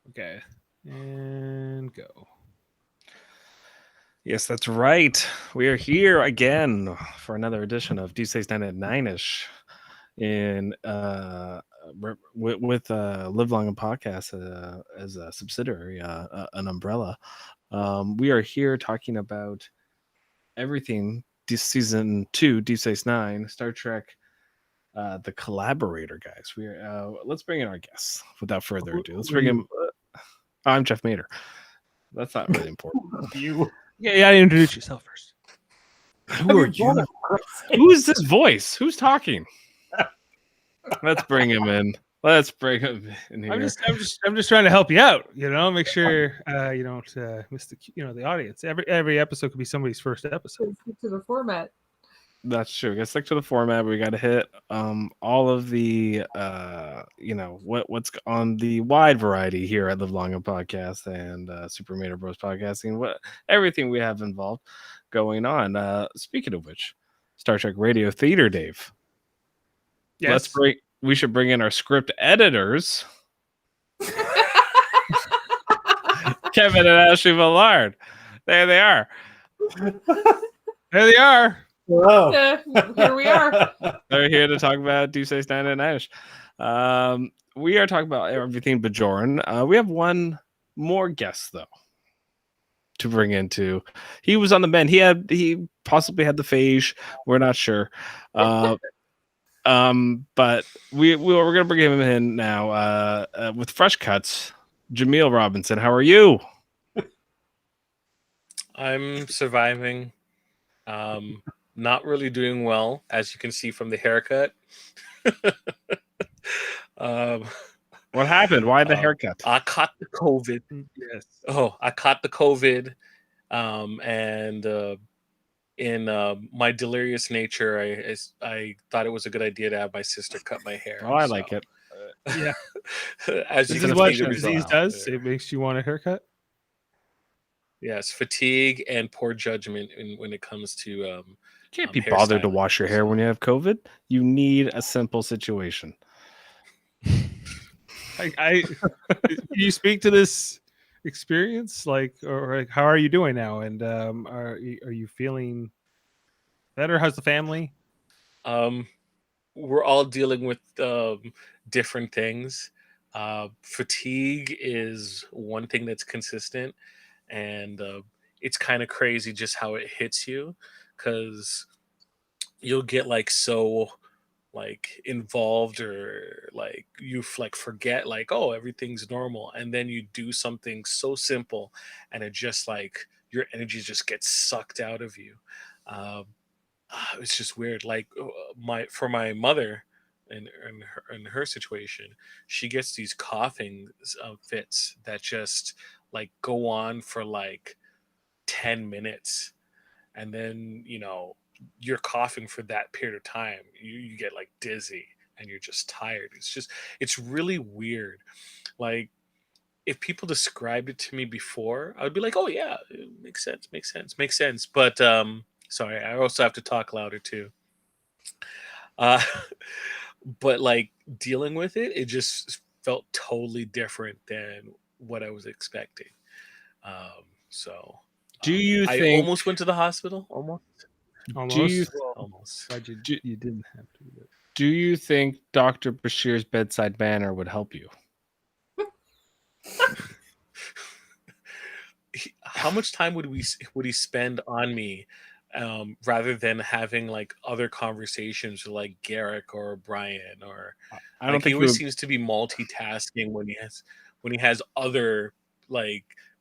Okay. And go. Yes, that's right. We are here again for another edition of D69 at 9ish in with Live Long and Podcast as a subsidiary, an umbrella. We are here talking about everything season 2, D69, Star Trek, the Collaborator, guys. We are let's bring in our guests without further ado. Let's bring him. I'm Jeff Mader. That's not really important. You gotta introduce yourself first. Who are you? Who is this voice? Who's talking? Let's bring him in. Let's bring him in here. I'm just trying to help you out. Make sure you don't miss the audience. Every episode could be somebody's first episode. To the format. That's true. We gotta stick to the format. We gotta hit all of the what's on the wide variety here at Live Long and Podcast and Super Mader Bros Podcasting. Everything we have involved going on. Speaking of which, Star Trek Radio Theater, Dave. Yes. We should bring in our script editors, Kevin and Ashley Millard. There they are. There they are. Wow. Here we are. They're here to talk about D69 and 9ish. We are talking about everything Bajoran. We have one more guest though to bring into. He was on the mend. He possibly had the phage. We're not sure. But we're gonna bring him in now with fresh cuts. Jaemeel Robinson, how are you? I'm surviving. Not really doing well, as you can see from the haircut. What happened? Why the haircut? I caught the COVID. Yes. Oh, I caught the COVID. And in my delirious nature, I thought it was a good idea to have my sister cut my hair. Oh, I like it. Yeah. As This you is can what see, disease does. It makes you want a haircut. Yes, fatigue and poor judgment when it comes to You can't be bothered to wash your hair when you have COVID. You need a simple situation. You speak to this experience, or how are you doing now? And are you feeling better? How's the family? We're all dealing with different things. Fatigue is one thing that's consistent, and it's kind of crazy just how it hits you, because you'll get so involved, or you forget oh, everything's normal, and then you do something so simple and it just your energy just gets sucked out of you. It's just weird. For my mother, in her situation, she gets these coughing fits that just go on for 10 minutes, and then you're coughing for that period of time. You get dizzy and you're just tired. It's really weird. If people described it to me before, I would be like, oh yeah, it makes sense. But sorry, I also have to talk louder too. But dealing with it just felt totally different than what I was expecting. Do you think I almost went to the hospital? Almost. Almost. You didn't have to. But... Do you think Dr. Bashir's bedside manner would help you? How much time would he spend on me, rather than having other conversations with Garrick or Brian, or I don't think he always seems to be multitasking when he has other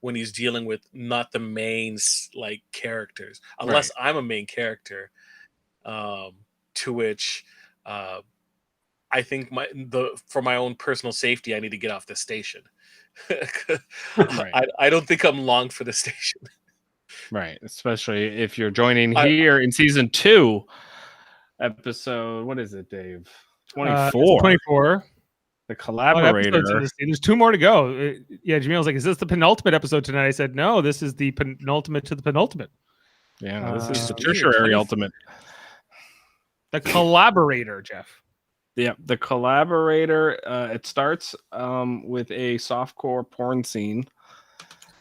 when he's dealing with not the main characters, unless right. I'm a main character, to which I think for my own personal safety, I need to get off the station. Right. I don't think I'm long for the station. Right, especially if you're joining here in season 2, episode, what is it, Dave? 24. 24. The Collaborator. There's 2 more to go. Jameel's like, is this the penultimate episode tonight? I said, no, this is the penultimate to the penultimate. Yeah, this is the tertiary ultimate. The Collaborator, Jeff. Yeah, the Collaborator. It starts with a softcore porn scene,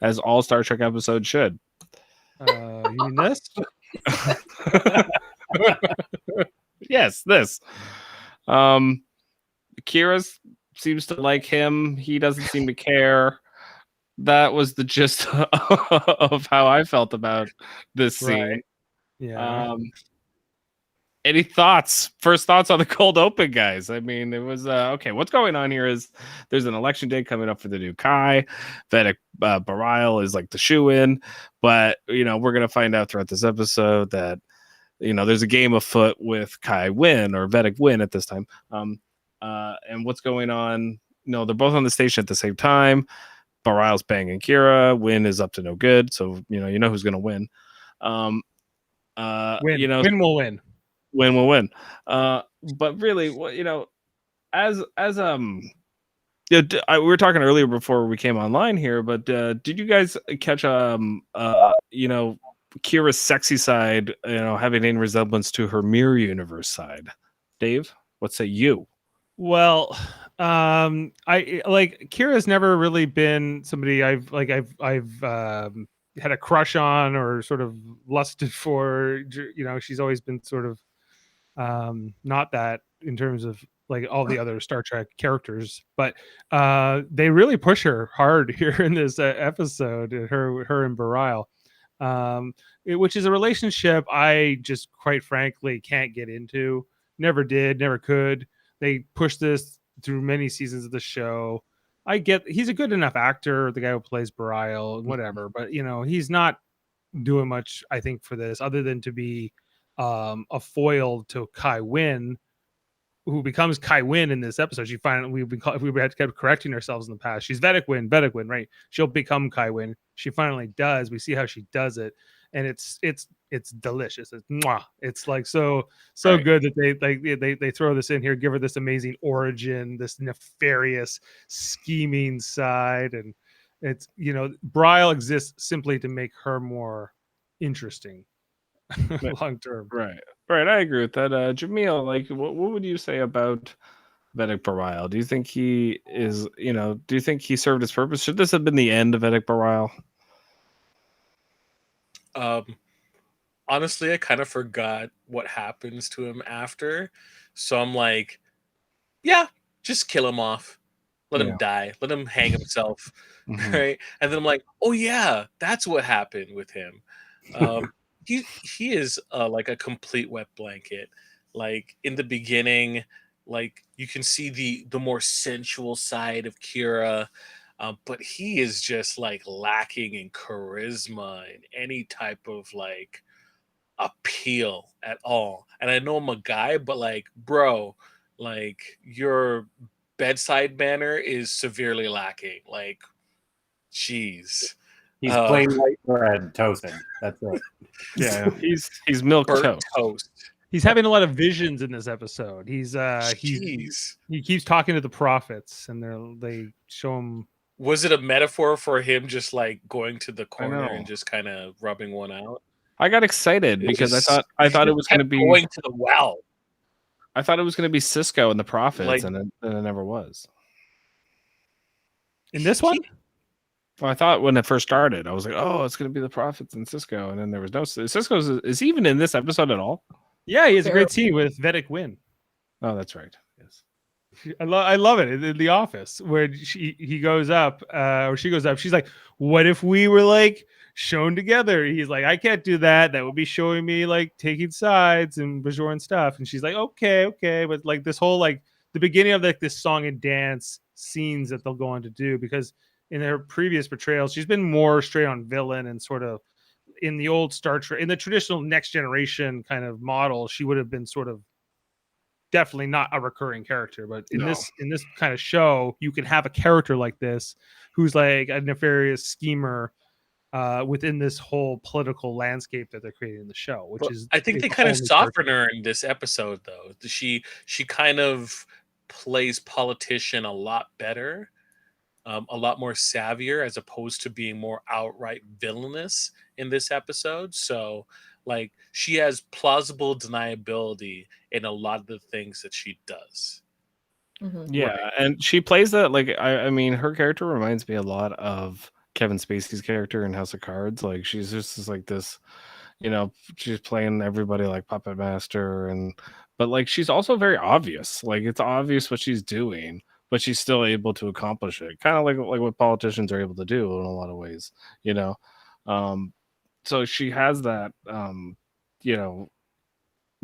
as all Star Trek episodes should. You mean this? Yes, this. Kira seems to like him. He doesn't seem to care. That was the gist of how I felt about this scene. Right. Yeah. Any thoughts? First thoughts on the cold open, guys? I mean, it was okay. What's going on here is there's an election day coming up for the new Kai. Vedic Barile is like the shoe-in, but we're gonna find out throughout this episode that there's a game afoot with Kai Wynn or Vedic Wynn at this time. And what's going on? No, they're both on the station at the same time. Barile's banging Kira. Wynn is up to no good, so you know who's gonna win. Win. Win will win. Win will win. But really, as we were talking earlier before we came online here, but did you guys catch Kira's sexy side, having any resemblance to her mirror universe side? Dave, what say you? Well, I like Kira's never really been somebody I've had a crush on or sort of lusted for. She's always been sort of not that in terms of like all the other Star Trek characters, but they really push her hard here in this episode. Her and Barile, which is a relationship I just quite frankly can't get into. Never did, never could. They pushed this through many seasons of the show. I get he's a good enough actor, the guy who plays Barile, and whatever, but he's not doing much, I think, for this other than to be a foil to Kai Wynn, who becomes Kai Wynn in this episode. She finally we had kept correcting ourselves in the past. She's Vedic Wynn, right? She'll become Kai Wynn. She finally does. We see how she does it, and it's delicious. It's mwah. It's like so Right. good that they throw this in here, give her this amazing origin, this nefarious scheming side, and it's Brile exists simply to make her more interesting long term. Right. I agree with that. Jaemeel, like, what would you say about Vedic Barile? Do you think he is, do you think he served his purpose? Should this have been the end of Vedic Barile? Honestly, I kind of forgot what happens to him after. So I'm like, yeah, just kill him off. Let him die. Let him hang himself. Mhm. Right. And then I'm like, oh yeah, that's what happened with him. He is like a complete wet blanket. Like in the beginning, like you can see the more sensual side of Kira, but he is just like lacking in charisma and any type of like appeal at all. And I know I'm a guy, but like, bro, like your bedside manner is severely lacking. Like, jeez. He's plain white bread toasted. That's it. Yeah, he's milk Burnt toast. toast. He's having a lot of visions in this episode. Jeez. He keeps talking to the prophets, and they show him. Was it a metaphor for him just like going to the corner know. and just kind of rubbing one out? I got excited because I thought it was going to be going to the well. I thought it was going to be Cisco and the prophets, Like- and it never was. In this one? Well, I thought when it first started, I was like, "Oh, it's going to be the prophets and Cisco," and then there was no Cisco. Is he even in this episode at all? Yeah, he has a great scene with Vedic Wynn. Oh, that's right. Yes. I love it in the office where he goes up or she goes up. She's like, "What if we were like shown together?" He's like, "I can't do that. That would be showing me like taking sides and Bajoran stuff." And she's like, "Okay." But like this whole like the beginning of like this song and dance scenes that they'll go on to do, because in her previous portrayals, she's been more straight on villain and sort of in the old Star Trek, in the traditional Next Generation kind of model, she would have been sort of definitely not a recurring character. But in this kind of show, you can have a character like this who's like a nefarious schemer within this whole political landscape that they're creating in the show, which is I think they kind of soften her in this episode, though. She kind of plays politician a lot better. A lot more savvier, as opposed to being more outright villainous in this episode. So, like, she has plausible deniability in a lot of the things that she does. Yeah, and she plays that like I mean, her character reminds me a lot of Kevin Spacey's character in House of Cards. Like she's just like this, she's playing everybody like puppet master, but like she's also very obvious. Like it's obvious what she's doing, but she's still able to accomplish it. Kind of like what politicians are able to do in a lot of ways, you know. So she has that, you know,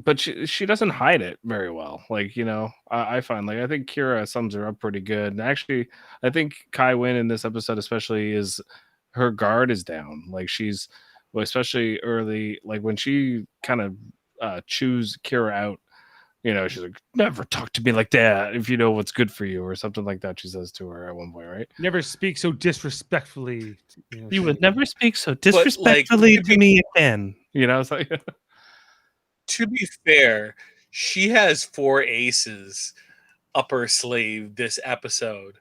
but she doesn't hide it very well. Like, I find like I think Kira sums her up pretty good. And actually, I think Kai Wynn in this episode especially is her guard is down. Like she's well, especially early, like when she kind of chews Kira out, she's like, never talk to me like that if you know what's good for you, or something like that. She says to her at one point, right? Never speak so disrespectfully. You would never speak so disrespectfully to me again. It's like to be fair, she has 4 aces up her sleeve this episode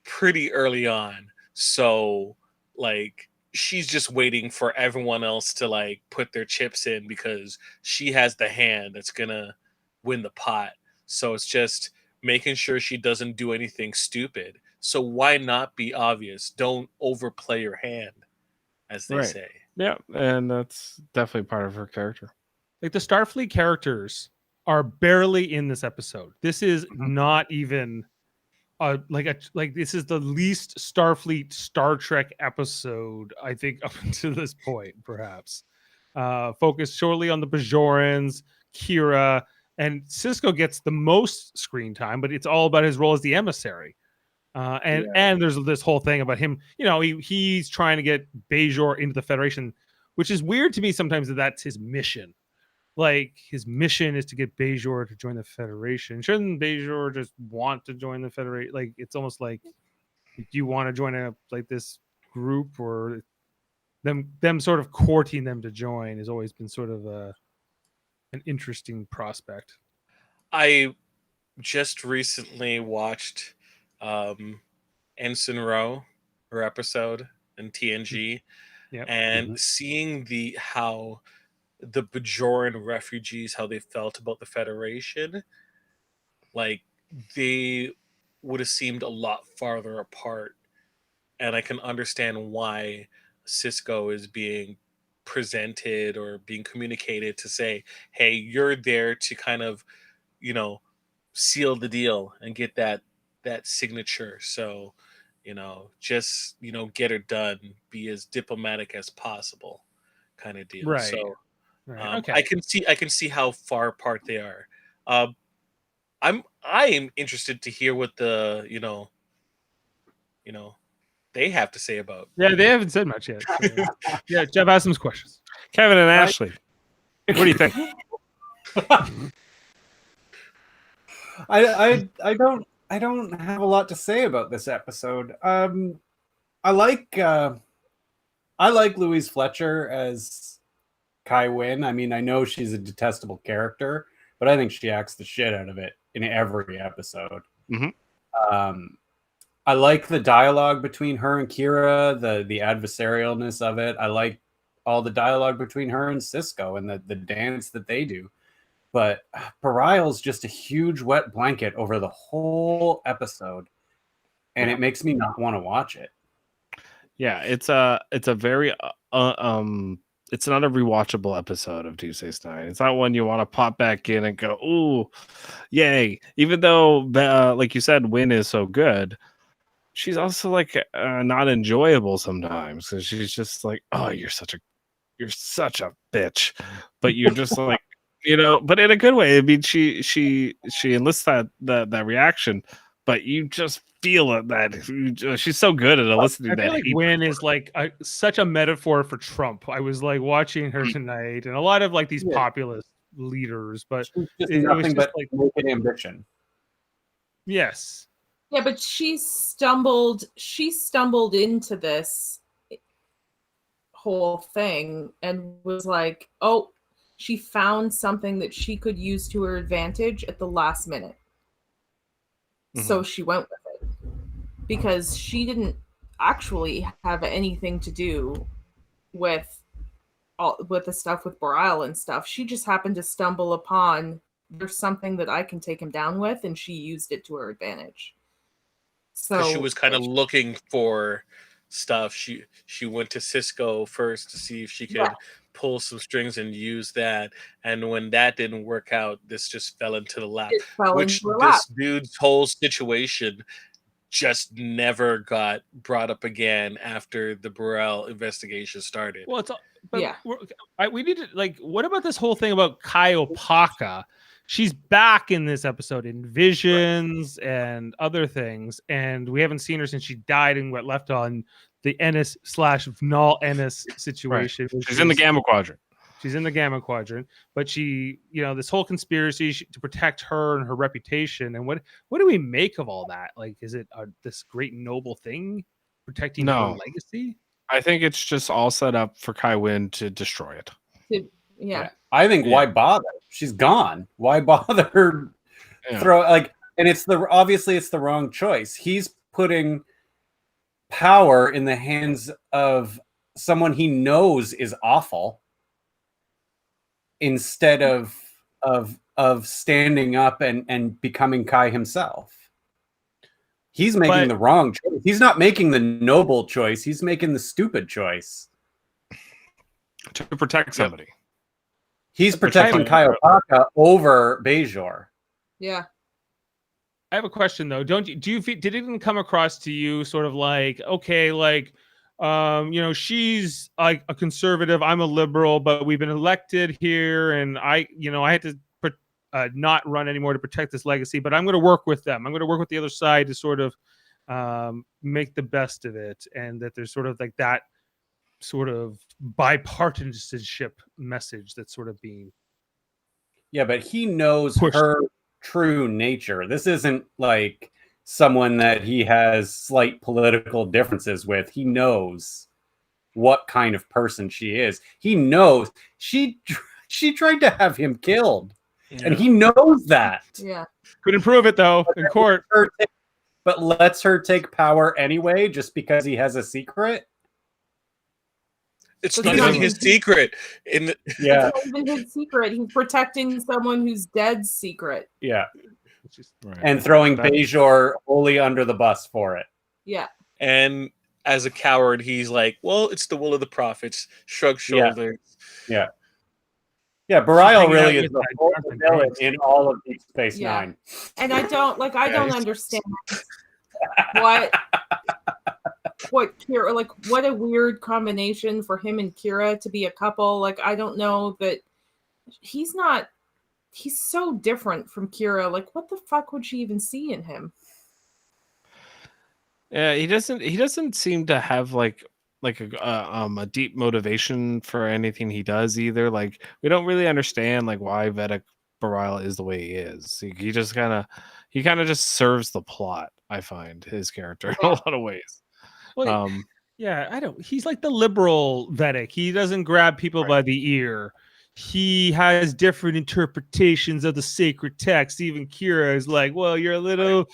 pretty early on. So, like, she's just waiting for everyone else to, like, put their chips in because she has the hand that's going to win the pot. So it's just making sure she doesn't do anything stupid. So why not be obvious? Don't overplay your hand, as they say. Yeah, and that's definitely part of her character. Like the Starfleet characters are barely in this episode. This is not even like this is the least Starfleet Star Trek episode I think up until this point, perhaps. Focused shortly on the Bajorans, Kira, and Sisko gets the most screen time, but it's all about his role as the emissary. And there's this whole thing about him. He's trying to get Bajor into the Federation, which is weird to me sometimes that that's his mission. Like his mission is to get Bajor to join the Federation. Shouldn't Bajor just want to join the Federation? Like it's almost like, do you want to join this group, or them sort of courting them to join has always been sort of an interesting prospect. I just recently watched Ensign Rowe, her episode in TNG, and seeing how the Bajoran refugees, how they felt about the Federation, like they would have seemed a lot farther apart. And I can understand why Sisko is being presented or being communicated to say, hey, you're there to kind of, seal the deal and get that signature. So, just, get her done, be as diplomatic as possible kind of deal. Right. So okay. I can see how far apart they are. I am interested to hear what the they have to say about. Yeah, they haven't said much yet. So. Yeah, Jeff, ask some questions. Kevin and Ashley, what do you think? I don't have a lot to say about this episode. I like Louise Fletcher as Kai Wynn. I mean, I know she's a detestable character, but I think she acts the shit out of it in every episode. I like the dialogue between her and Kira, the adversarialness of it. I like all the dialogue between her and Sisko and the dance that they do. But Bareil's just a huge wet blanket over the whole episode, and it makes me not want to watch it. Yeah, it's a very it's not a rewatchable episode of Deep Space Nine. It's not one you want to pop back in and go, ooh, yay. Even though, like you said, Wynn is so good, she's also like not enjoyable sometimes. Because she's just like, oh, you're such a bitch. But you're just like, but in a good way. I mean, she enlists that reaction, but you just feel it that she's so good at eliciting that. I feel like Wynn is like such a metaphor for Trump. I was like watching her tonight, and a lot of like these populist leaders, but it was just but like naked ambition. Yes. Yeah, but she stumbled into this whole thing and was like, oh, she found something that she could use to her advantage at the last minute. So she went with it because she didn't actually have anything to do with the stuff with Bareil and stuff. She just happened to stumble upon there's something that I can take him down with, and she used it to her advantage. So she was kind of looking for stuff. She went to Cisco first to see if she could pull some strings and use that. And when that didn't work out, this just fell into the lap. Which this dude's whole situation just never got brought up again after the Burrell investigation started. Well, we need to like. What about this whole thing about Kaiopaka? She's back in this episode in visions and other things, and we haven't seen her since she died and got left on the Ennis/Null Ennis situation. Right. She's in the Gamma Quadrant. She's in the Gamma Quadrant, but she, this whole conspiracy to protect her and her reputation. And what do we make of all that? Like, is it this great noble thing protecting her legacy? I think it's just all set up for Kai Wynn to destroy it. Yeah. I think why bother? She's gone. Why bother? And obviously it's the wrong choice. He's putting power in the hands of someone he knows is awful, instead of standing up and becoming Kai himself. He's making the wrong choice. He's not making the noble choice. He's making the stupid choice to protect somebody. He's protecting Kaiopaka over Bajor. Yeah. I have a question though. Do you feel, did it even come across to you sort of like, okay, like, she's like a conservative, I'm a liberal, but we've been elected here, and I had to not run anymore to protect this legacy, but I'm going to work with them. I'm going to work with the other side to sort of make the best of it, and that there's sort of like that sort of bipartisanship message that's sort of being. Yeah, but he knows pushed. Her true nature. This isn't like someone that he has slight political differences with. He knows what kind of person she is. He knows she tried to have him killed. Yeah. And he knows that. Yeah. Couldn't prove it though in court. But lets her take power anyway just because he has a secret. It's not even his secret. It's not even his secret. He's protecting someone who's dead's secret. Yeah. And throwing Bajor wholly under the bus for it. Yeah. And as a coward, he's like, well, it's the will of the prophets. Shrug shoulders. Yeah. Yeah, Burial really is the whole villain in all of Deep Space Nine. And I don't understand what Kira, like, what a weird combination for him and Kira to be a couple. Like, I don't know that he's so different from Kira. Like, what the fuck would she even see in him? Yeah, he doesn't seem to have like a deep motivation for anything he does either. Like, we don't really understand like why Vedic Bareil is the way he is. He just kind of just serves the plot. I find his character in a lot of ways. Well, he's like the liberal Vedic. He doesn't grab people by the ear. He has different interpretations of the sacred text. Even Kira is like, well, you're a little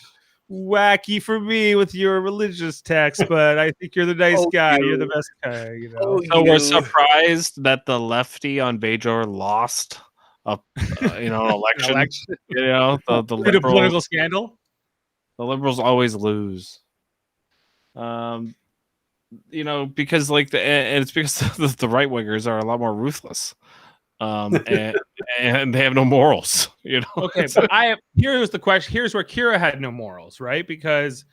wacky for me with your religious text, but I think you're the nice guy. You're the best guy, So we're surprised that the lefty on Bajor lost an election. The liberals, political scandal. The liberals always lose. Because it's because the right wingers are a lot more ruthless. And they have no morals, Okay, but here's the question. Here's where Kira had no morals, right? Because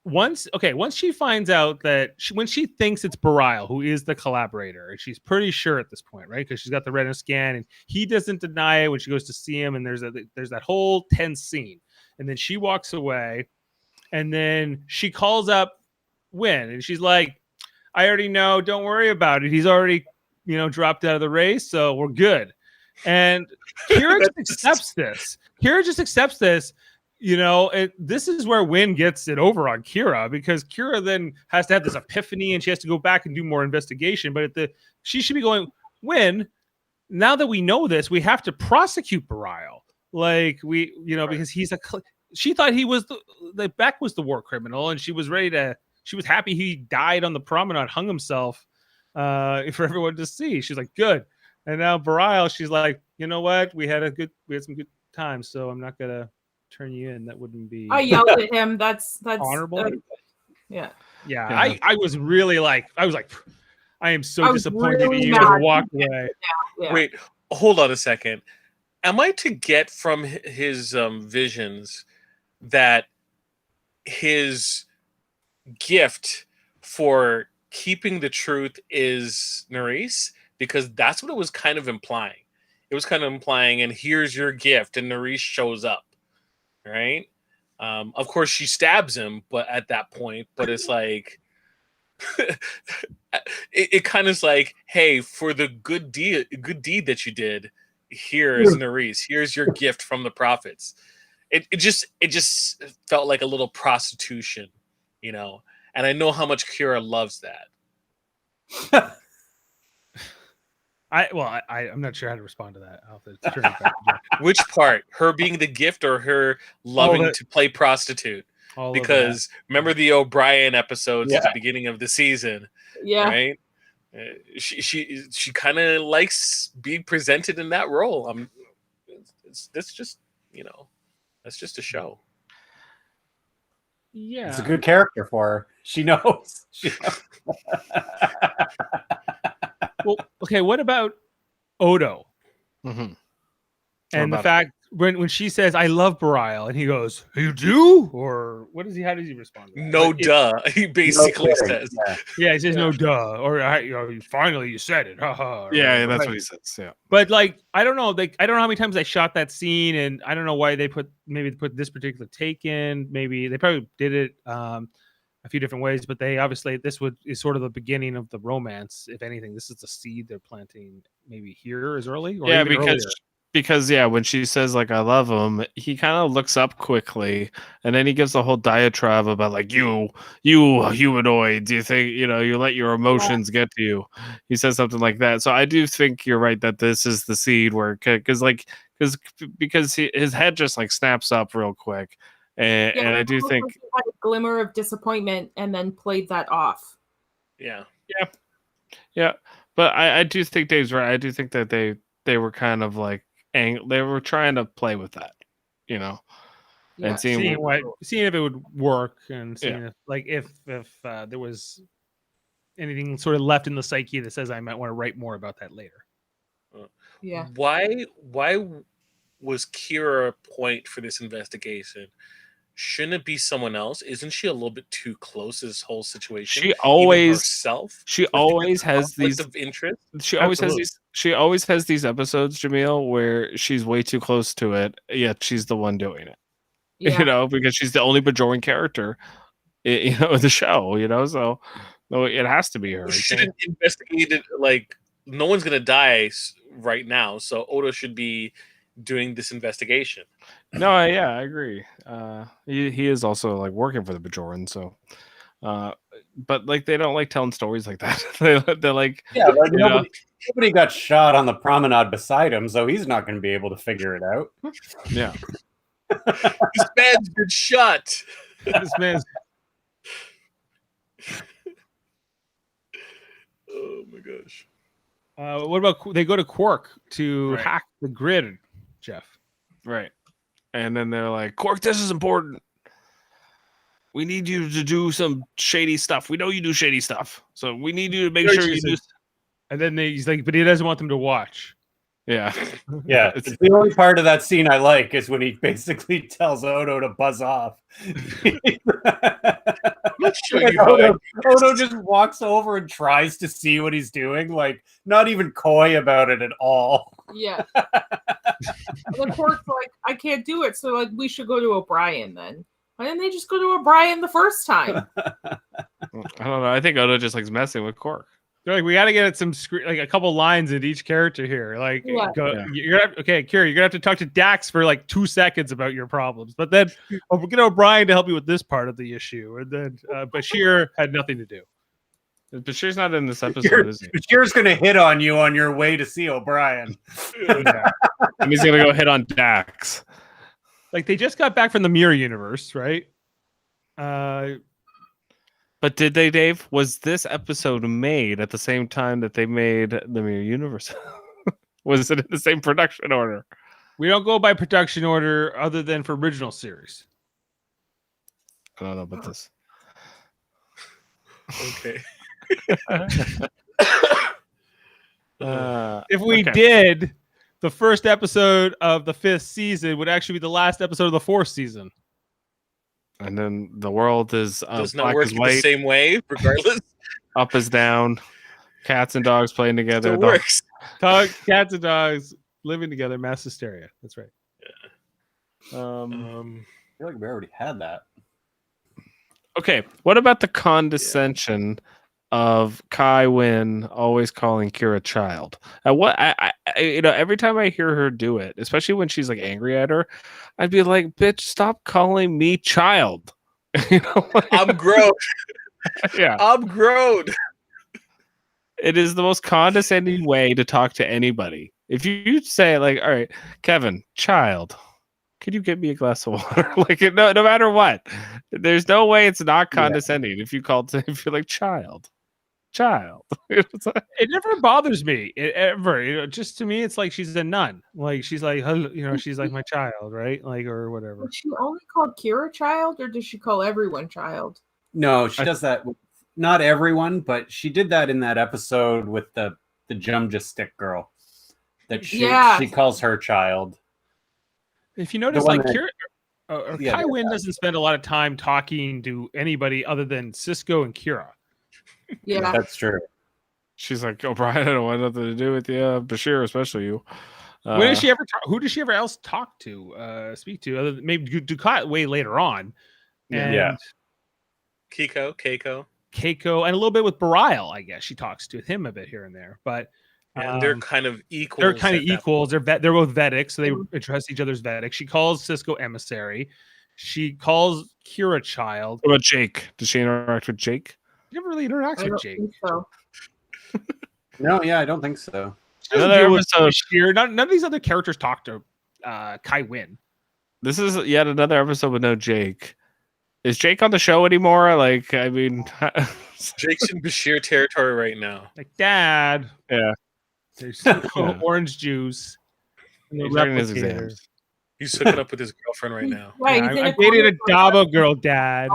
once she finds out that when she thinks it's Bareil who is the collaborator, and she's pretty sure at this point, right? Because she's got the retina scan, and he doesn't deny it when she goes to see him, and there's that whole tense scene, and then she walks away, and then she calls up Wynn, and she's like, "I already know. Don't worry about it. He's already." Dropped out of the race, so we're good. And Kira just accepts this. This is where Wynn gets it over on Kira, because Kira then has to have this epiphany, and she has to go back and do more investigation. But she should be going, Wynn, now that we know this, we have to prosecute Bareil. Like, because she thought he was the Beck was the war criminal, and she was happy he died on the promenade, hung himself. For everyone to see. She's like, good. And now Bareil, she's like, you know what? We had some good times, so I'm not gonna turn you in. That wouldn't be I yelled at him. That's honorable. Yeah. Yeah, Yeah. I was really like, I am so I was disappointed really in you. mad. And walked away. Yeah. Wait, hold on a second. Am I to get from his visions that his gift for keeping the truth is Nerys? Because that's what it was kind of implying. It was kind of implying, and here's your gift, and Nerys shows up, right? Of course, she stabs him, but at that point, but it's like, it kind of is like, hey, for the good deed that you did, here is Nerys. Here's your gift from the prophets. It just felt like a little prostitution, you know. And I know how much Kira loves that. I'm not sure how to respond to that. I'll have to turn it back. Which part? Her being the gift or her loving to play prostitute? Because remember the O'Brien episodes at the beginning of the season, right? She kind of likes being presented in that role. That's just, you know, that's just a show. Yeah, It's a good character for her. She knows. Well, okay. What about Odo? Mm-hmm. And the fact when she says, "I love Barial," and he goes, "You do?" Or what does he? How does he respond? To that? No, duh. He basically says, "Yeah." He says, "No, duh," or "Finally, you said it." Yeah, that's what he says. Yeah, but like, I don't know. Like, I don't know how many times they shot that scene, and I don't know why they put this particular take in. Maybe they probably did it a few different ways, but they obviously is sort of the beginning of the romance. If anything, this is the seed they're planting. Maybe here as early, or even earlier. Because when she says like I love him, he kind of looks up quickly, and then he gives a whole diatribe about like you humanoid. Do you think you let your emotions get to you? He says something like that. So I do think you're right that this is the seed where because his head just like snaps up real quick, and I do think he had a glimmer of disappointment and then played that off. Yeah. But I do think Dave's right. I do think that they were kind of like they were trying to play with that, and seeing if it would work, and seeing if there was anything sort of left in the psyche that says I might want to write more about that later. Yeah. Why was Kira a point for this investigation? Shouldn't it be someone else? Isn't she a little bit too close to this whole situation? She always has these of interest. She always has these episodes, Jaemeel, where she's way too close to it, yet she's the one doing it. Yeah. Because she's the only Bajoran character, in the show. So no, it has to be her. She shouldn't investigate it. Like, no one's gonna die right now, so Odo should be doing this investigation. No, I agree. He is also like working for the Bajoran, so but like they don't like telling stories like that. They're like, nobody got shot on the promenade beside him, so he's not going to be able to figure it out. Yeah. This man's been shot. This man's oh my gosh. What about they go to Quark to hack the grid, Jeff? Right. And then they're like, Quark, this is important. We need you to do some shady stuff. We know you do shady stuff. So we need you to make sure you do. And then he's like, but he doesn't want them to watch. Yeah. Yeah. It's the only part of that scene I like is when he basically tells Odo to buzz off. Odo just walks over and tries to see what he's doing, like not even coy about it at all. Yeah. The Quark's like, I can't do it, so like we should go to O'Brien then. Why didn't they just go to O'Brien the first time? I don't know. I think Odo just likes messing with Quark. They're like, we got to get some like a couple lines in each character here. Like, you're Kira, you're gonna have to talk to Dax for like 2 seconds about your problems, but then we'll get O'Brien to help you with this part of the issue, and then Bashir had nothing to do. Bashir's not in this episode, is he? Bashir's gonna hit on you on your way to see O'Brien. And he's gonna go hit on Dax. Like, they just got back from the Mirror Universe, right? But did they, Dave? Was this episode made at the same time that they made the Mirror Universe? Was it in the same production order? We don't go by production order other than for original series. I don't know about this. Okay. If we okay. did, the first episode of the 5th season would actually be the last episode of the 4th season. And then the world is Does not black work is the white, same way, regardless. up is down, cats and dogs playing together. Still works. Cats and dogs living together, mass hysteria. That's right. I feel like we already had that. Okay, what about the condescension of Kai Wynn always calling Kira child? I every time I hear her do it, especially when she's like angry at her, I'd be like, "Bitch, stop calling me child." I'm grown. Yeah, I'm grown. it is the most condescending way to talk to anybody. If you say like, "All right, Kevin, child, could you get me a glass of water?" Like, no matter what, there's no way it's not condescending if you if you're like child. It's like, It never bothers me. Ever. Just to me, it's like she's a nun. Like she's like, she's like my child, right? Like, or whatever. Does she only call Kira child, or does she call everyone child? No, she does that with not everyone, but she did that in that episode with the Jumja stick girl. That she calls her child. If you notice, one like that- Kira, Yeah, Kai Wynn doesn't spend a lot of time talking to anybody other than Cisco and Kira. Yeah. That's true. she's like, "O'Brien, I don't want nothing to do with you, Bashir, especially you." When does she ever talk? Who does she ever else talk to, speak to? Other than maybe Ducat way later on, and Yeah. Keiko. Keiko, and a little bit with Barile. I guess she talks to him a bit here and there, but And they're kind of equal. They're kind of equals. They're both Vedic, so they address each other's Vedic. She calls Cisco emissary. She calls Kira child. What about Jake? Does she interact with Jake? She never really interacts I with don't Jake. think so. No, yeah, I don't think so. She doesn't Another deal with episode- Bashir. None of these other characters talk to Kai Wynn. This is yet another episode with no Jake. Is Jake on the show anymore? Like, I mean, Jake's in Bashir territory right now. Like, Dad. Yeah. There's Yeah. orange juice. And the he's writing his replicator. exams. He's hooking up with his girlfriend right now. Right. Yeah, he's in I dated a comic Dabo girl, Dad.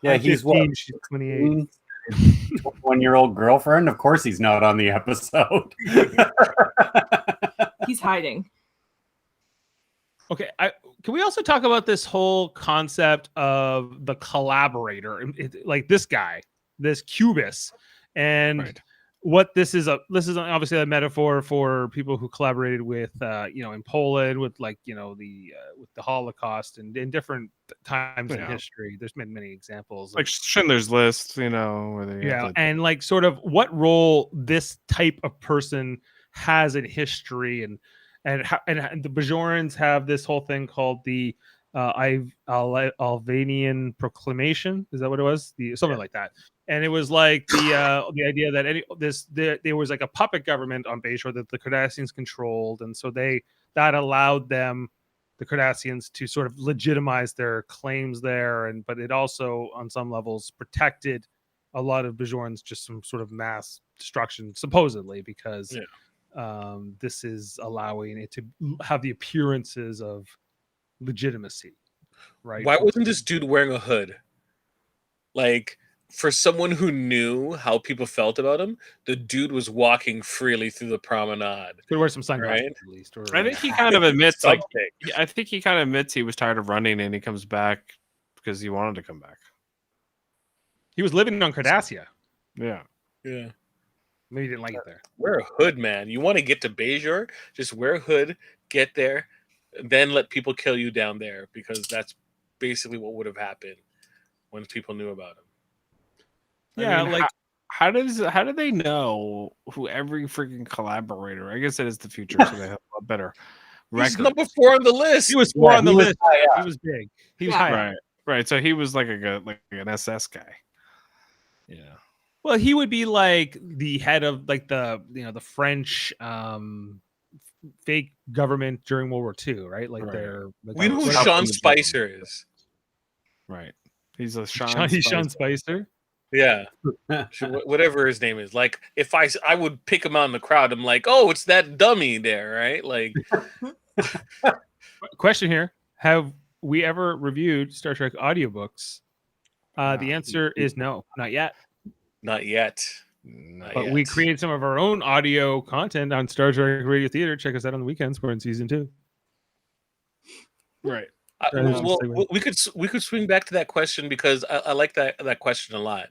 Yeah, I'm he's 15, what? she's 28. 21-year-old girlfriend. Of course, he's not on the episode. He's hiding. Okay, can we also talk about this whole concept of the collaborator, like this guy, this Cubis, and Right. what this is? This is obviously a metaphor for people who collaborated with, in Poland with with the Holocaust and in different times in Yeah. history. There's been many examples. Like Schindler's List, where they have to- And like sort of what role this type of person has in history, and the Bajorans have this whole thing called the Albanian Proclamation. Is that what it was? Something like that. And it was like the idea that there was like a puppet government on Bajor that the Cardassians controlled, and so that allowed them, the Cardassians, to sort of legitimize their claims there, but it also on some levels protected a lot of Bajorans just from sort of mass destruction, supposedly, because this is allowing it to have the appearances of legitimacy, right? Why wasn't this dude wearing a hood? Like, for someone who knew how people felt about him, the dude was walking freely through the promenade. Could wear some sunglasses Right. at least. Or, I think he kind of admits, like, Something. I think he kind of admits he was tired of running, and he comes back because he wanted to come back. he was living on Cardassia. Yeah. Yeah. Maybe he didn't like it there. Wear a hood, man. You want to get to Bajor? Just wear a hood, get there, then let people kill you down there, because that's basically what would have happened when people knew about him. Yeah, like how do they know who every freaking collaborator? I guess it is the future, so they have a better He's record. number 4 on the list. he was four on the he was list. high up. He was big. He was Yeah. high. Right. So he was like an SS guy. Yeah. Well, he would be like the head of like the French fake government during World War II, right? Like Right. they're like, We know who Top Sean in the Spicer is. Right. He's a Sean Spicer. Yeah, whatever his name is. Like, if I would pick him out in the crowd, I'm like, oh, it's that dummy there, right? Like, Question here: have we ever reviewed Star Trek audiobooks? The answer is no, not yet. not yet. But we create some of our own audio content on Star Trek Radio Theater. Check us out on the weekends. We're in season 2. Right. Well, we could swing back to that question because I like that question a lot.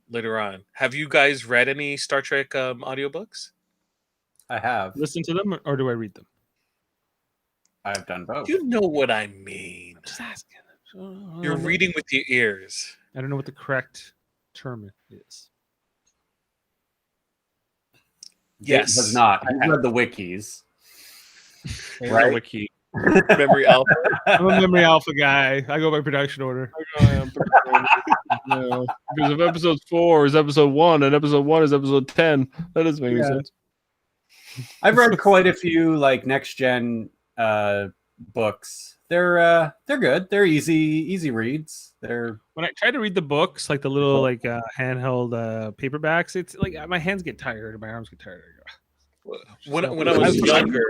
Later on, have you guys read any Star Trek audiobooks? I have. Listen to them, or do I read them? I've done both. You know what I mean. Just asking. You're reading with your ears. I don't know what the correct term is. Yes, It was not. You read the wikis. Right. Wiki. Memory Alpha. I'm a memory alpha guy. I go by production order. No. Because if episode 4 is episode 1 and episode 1 is episode 10, that doesn't make any sense. I've read quite a few like next gen books. They're good. They're easy reads. They're When I try to read the books, like the little like handheld paperbacks, it's like my hands get tired and my arms get tired. When I was younger,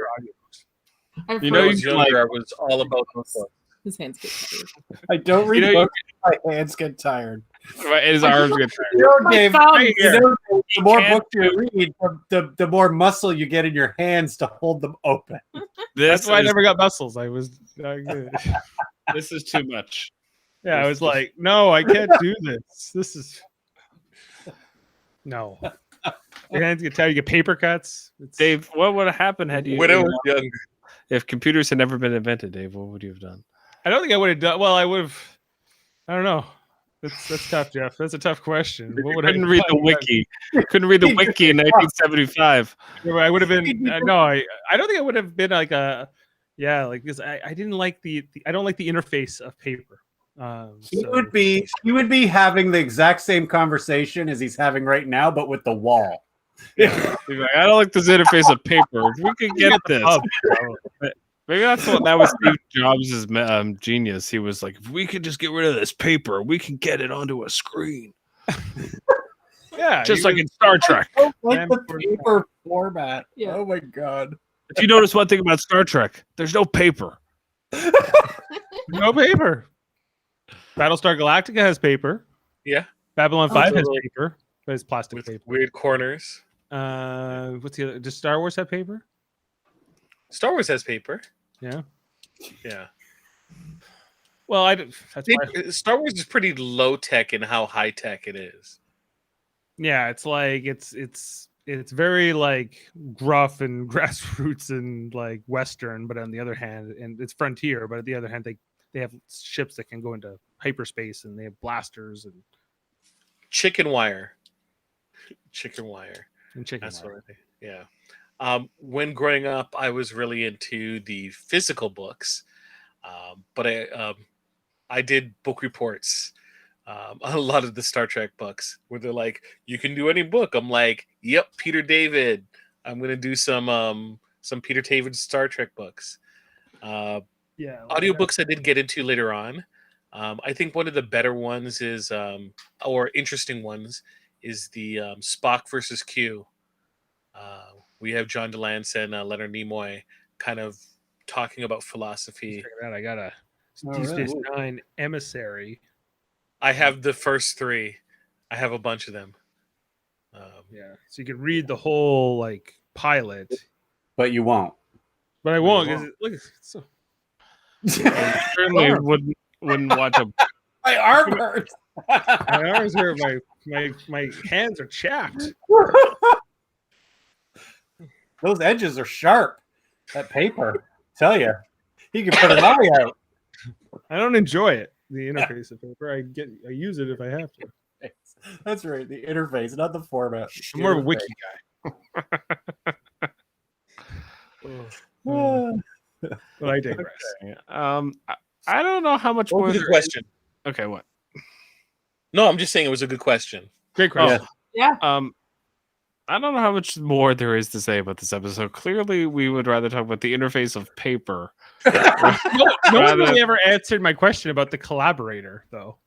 I've I heard was younger, I was all about those books. his hands get tired. I don't read You know, books. My hands get tired. His arms get tired. You know, Dave, thumbs. the more can't books you read, the more muscle you get in your hands to hold them open. That's why I never got muscles. I was good. This is too much. Yeah, I was like, no, I can't do this. This is no. Your hands get tired. You get paper cuts. Dave, what would have happened had you? When I was younger, If computers had never been invented, Dave, what would you have done? I don't think I would have done. Well, I would have. I don't know. That's tough, Jeff. That's a tough question. What would Couldn't read the wiki. Couldn't read the wiki in 1975. I would have been. No, I don't think I would have been like a. Yeah, like because I didn't like the I don't like the interface of paper. He would be having the exact same conversation as he's having right now, but with the wall. Yeah. Like, I don't like this interface of paper. If we could get this. Maybe that was Steve Jobs' genius. He was like, if we could just get rid of this paper, we can get it onto a screen. Yeah, Just like in Star Trek. Like the paper format. Yeah. Oh my god. If you notice one thing about Star Trek, there's no paper. no paper. Battlestar Galactica has paper. yeah, Babylon 5 has totally. paper, but it's plastic with paper. weird corners. What's the other? Does Star Wars have paper? Star Wars has paper. Yeah. Yeah, Well, that's why. Star Wars is pretty low tech in how high tech it is. Yeah, it's like it's very like gruff and grassroots and like Western, but on the other hand, and it's frontier, but on the other hand, they have ships that can go into hyperspace and they have blasters and Chicken wire. chicken. That's wire. what I think. Yeah. When growing up, I was really into the physical books, but I did book reports on a lot of the Star Trek books where they're like, "You can do any book." I'm like, "Yep, Peter David. I'm gonna do some Peter David Star Trek books." Yeah, Audiobooks I did get into later on. I think one of the better ones is, or interesting ones, is the Spock versus Q. We have John DeLance and Leonard Nimoy kind of talking about philosophy. I got a Oh, Deep Space really? Nine emissary. I have the first 3. I have a bunch of them. Yeah, so you can read the whole like pilot, But you won't. but I won't. 'Cause look, it's so I certainly wouldn't watch a. My arm hurts. my arms hurt. My hands are chapped. Those edges are sharp. That paper, tell you, he can put an eye out. I don't enjoy it. The interface of paper. I use it if I have to. That's right. The interface, not the format. I'm more of a wiki guy. But I digress. I don't know how much What more. was the question? Okay, what? No, I'm just saying it was a good question. Great question. Yeah. I don't know how much more there is to say about this episode. Clearly, we would rather talk about the interface of paper. No one really ever answered my question about the collaborator, though.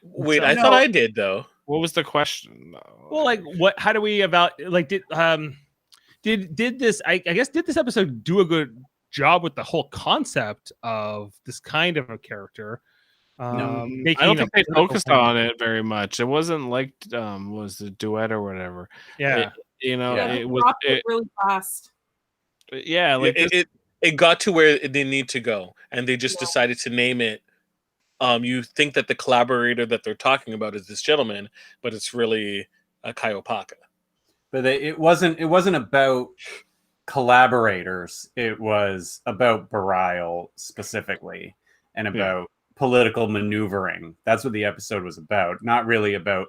Wait, So- I thought I did though. What was the question? Well, like what? How do we evaluate? Like, did this? I guess did this episode do a good job with the whole concept of this kind of a character? No. I don't think they political focused point. on it very much. It wasn't like was the duet or whatever. Yeah, It was dropped it really fast. yeah, like It got to where they need to go, and they just decided to name it. You think that the collaborator that they're talking about is this gentleman, but it's really a Kaiopaka. But it wasn't about collaborators. It was about Burial specifically, and about political maneuvering. That's what the episode was about. Not really about.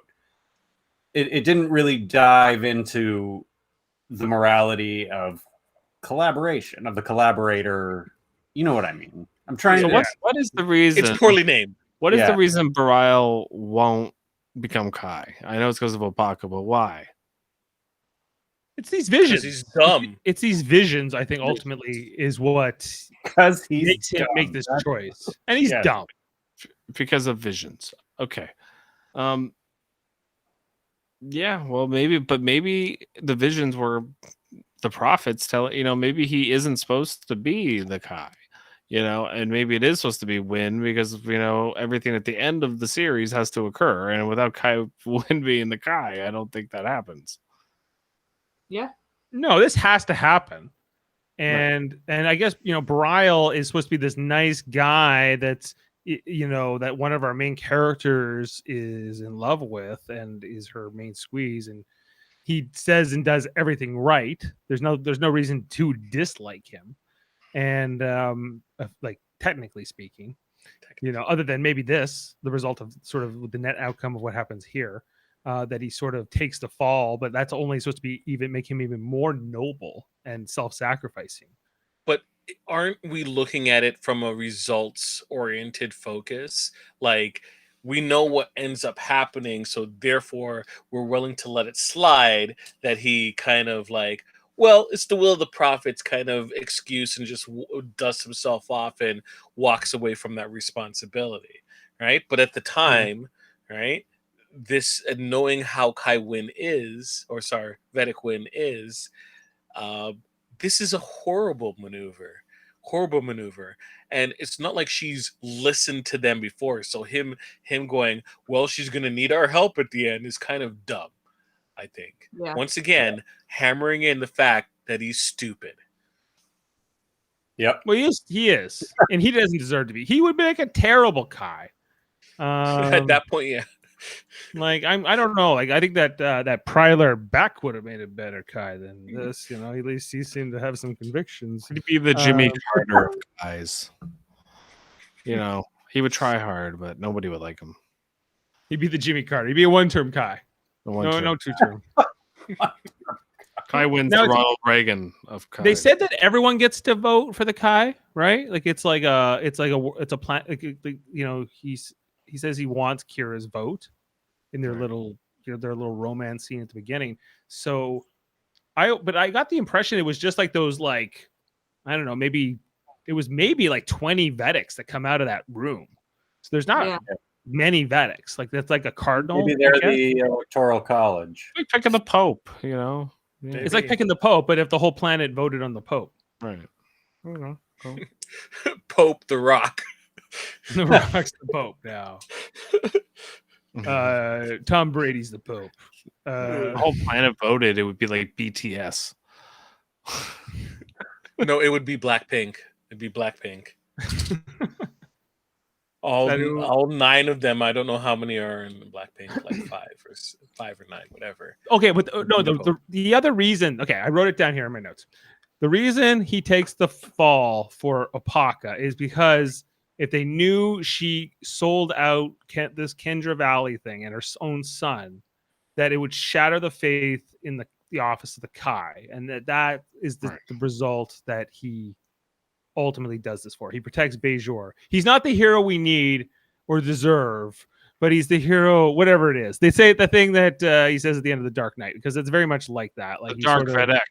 It didn't really dive into the morality of collaboration, of the collaborator. You know what I mean? I'm trying so to. what is the reason? It's poorly named. What is Yeah. the reason Burial won't become Kai? I know it's because of Opaka, but why? it's these 'Cause visions. he's dumb. It's these visions. I think ultimately is what Because he's makes him make dumb. this That's- choice, and he's Yeah. dumb. Because of visions. Okay. Yeah, well maybe the visions were the prophets telling, maybe he isn't supposed to be the Kai. And maybe it is supposed to be Win because everything at the end of the series has to occur, and without Kai Win being the Kai, I don't think that happens. Yeah. No, this has to happen. And I guess Burial is supposed to be this nice guy that's that one of our main characters is in love with and is her main squeeze, and he says and does everything right. There's no reason to dislike him, and like technically speaking, other than maybe the result of sort of the net outcome of what happens here, that he sort of takes the fall, but that's only supposed to be make him even more noble and self-sacrificing. But aren't we looking at it from a results-oriented focus? Like, we know what ends up happening, so therefore we're willing to let it slide that he kind of like, well, it's the will of the prophets kind of excuse and just dusts himself off and walks away from that responsibility, right? But at the time, right, this knowing how Kai Win is, or sorry, Vedic Win is, this is a horrible maneuver. And it's not like she's listened to them before. So him going, well, she's going to need our help at the end is kind of dumb, I think. Yeah. Once again, hammering in the fact that he's stupid. Yep. Well, he is, and he doesn't deserve to be. He would make a terrible Kai. At that point, yeah. Like I don't know. Like I think that that Prylar Beck would have made a better Kai than this. At least he seemed to have some convictions. He'd be the Jimmy Carter of guys. He would try hard, but nobody would like him. He'd be the Jimmy Carter. He'd be a one-term Kai. No two-term. Kai Wins Now, Ronald Reagan of Kai. They said that everyone gets to vote for the Kai, right? Like it's a plan. He says he wants Kira's vote in their little romance scene at the beginning. So I got the impression it was just like those, like, I don't know, maybe like 20 Vedics that come out of that room. So there's not many Vedics. Like that's like a cardinal. Maybe they're the electoral college. like picking the Pope, Yeah. It's like picking the Pope, but if the whole planet voted on the Pope. Right. Cool. Pope the Rock. The Rock's the Pope now. Tom Brady's the Pope. The whole planet voted, it would be like BTS. No, it would be Blackpink. It'd be Blackpink. All 9 of them. I don't know how many are in Blackpink. Like 5 or 9, whatever. Okay, but the other reason. Okay, I wrote it down here in my notes. The reason he takes the fall for Opaka is because if they knew she sold out this Kendra Valley thing and her own son, that it would shatter the faith in the office of the Kai, and that is the result that he ultimately does this for. He protects Bajor. He's not the hero we need or deserve, but he's the hero, whatever it is. They say the thing that he says at the end of the Dark Knight, because it's very much like that. Like the Dark Vedic.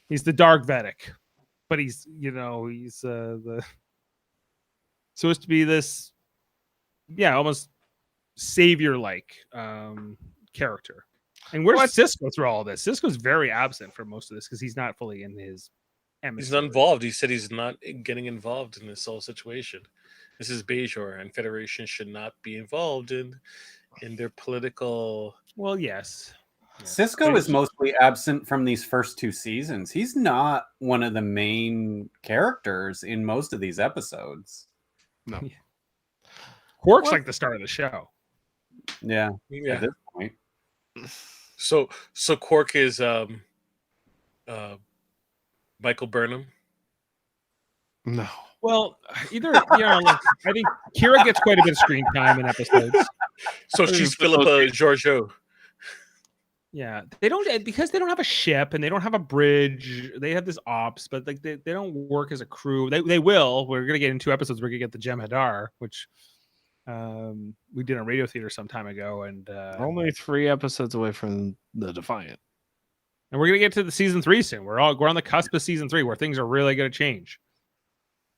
He's the Dark Vedic, but he's the supposed to be this, almost savior-like character. And where's Cisco through all this? Cisco's very absent for most of this because he's not fully in his hemisphere. He's not involved. He said he's not getting involved in this whole situation. This is Bajor, and Federation should not be involved in their political. Well, yes. Cisco is mostly absent from these first 2 seasons. He's not one of the main characters in most of these episodes. No. Quark's like the star of the show. Yeah. Yeah. At this point. So Quark is Michael Burnham. No. Well, either like, I think Kira gets quite a bit of screen time in episodes. So she's Philippa Georgiou. Yeah, they don't because they don't have a ship and they don't have a bridge. They have this ops, but like they don't work as a crew. They will. We're gonna get in 2 episodes. We're gonna get the Jem'Hadar, which we did on Radio Theater some time ago, and Only 3 episodes away from the Defiant. And we're gonna get to the season 3 soon. We're on the cusp of season 3 where things are really gonna change.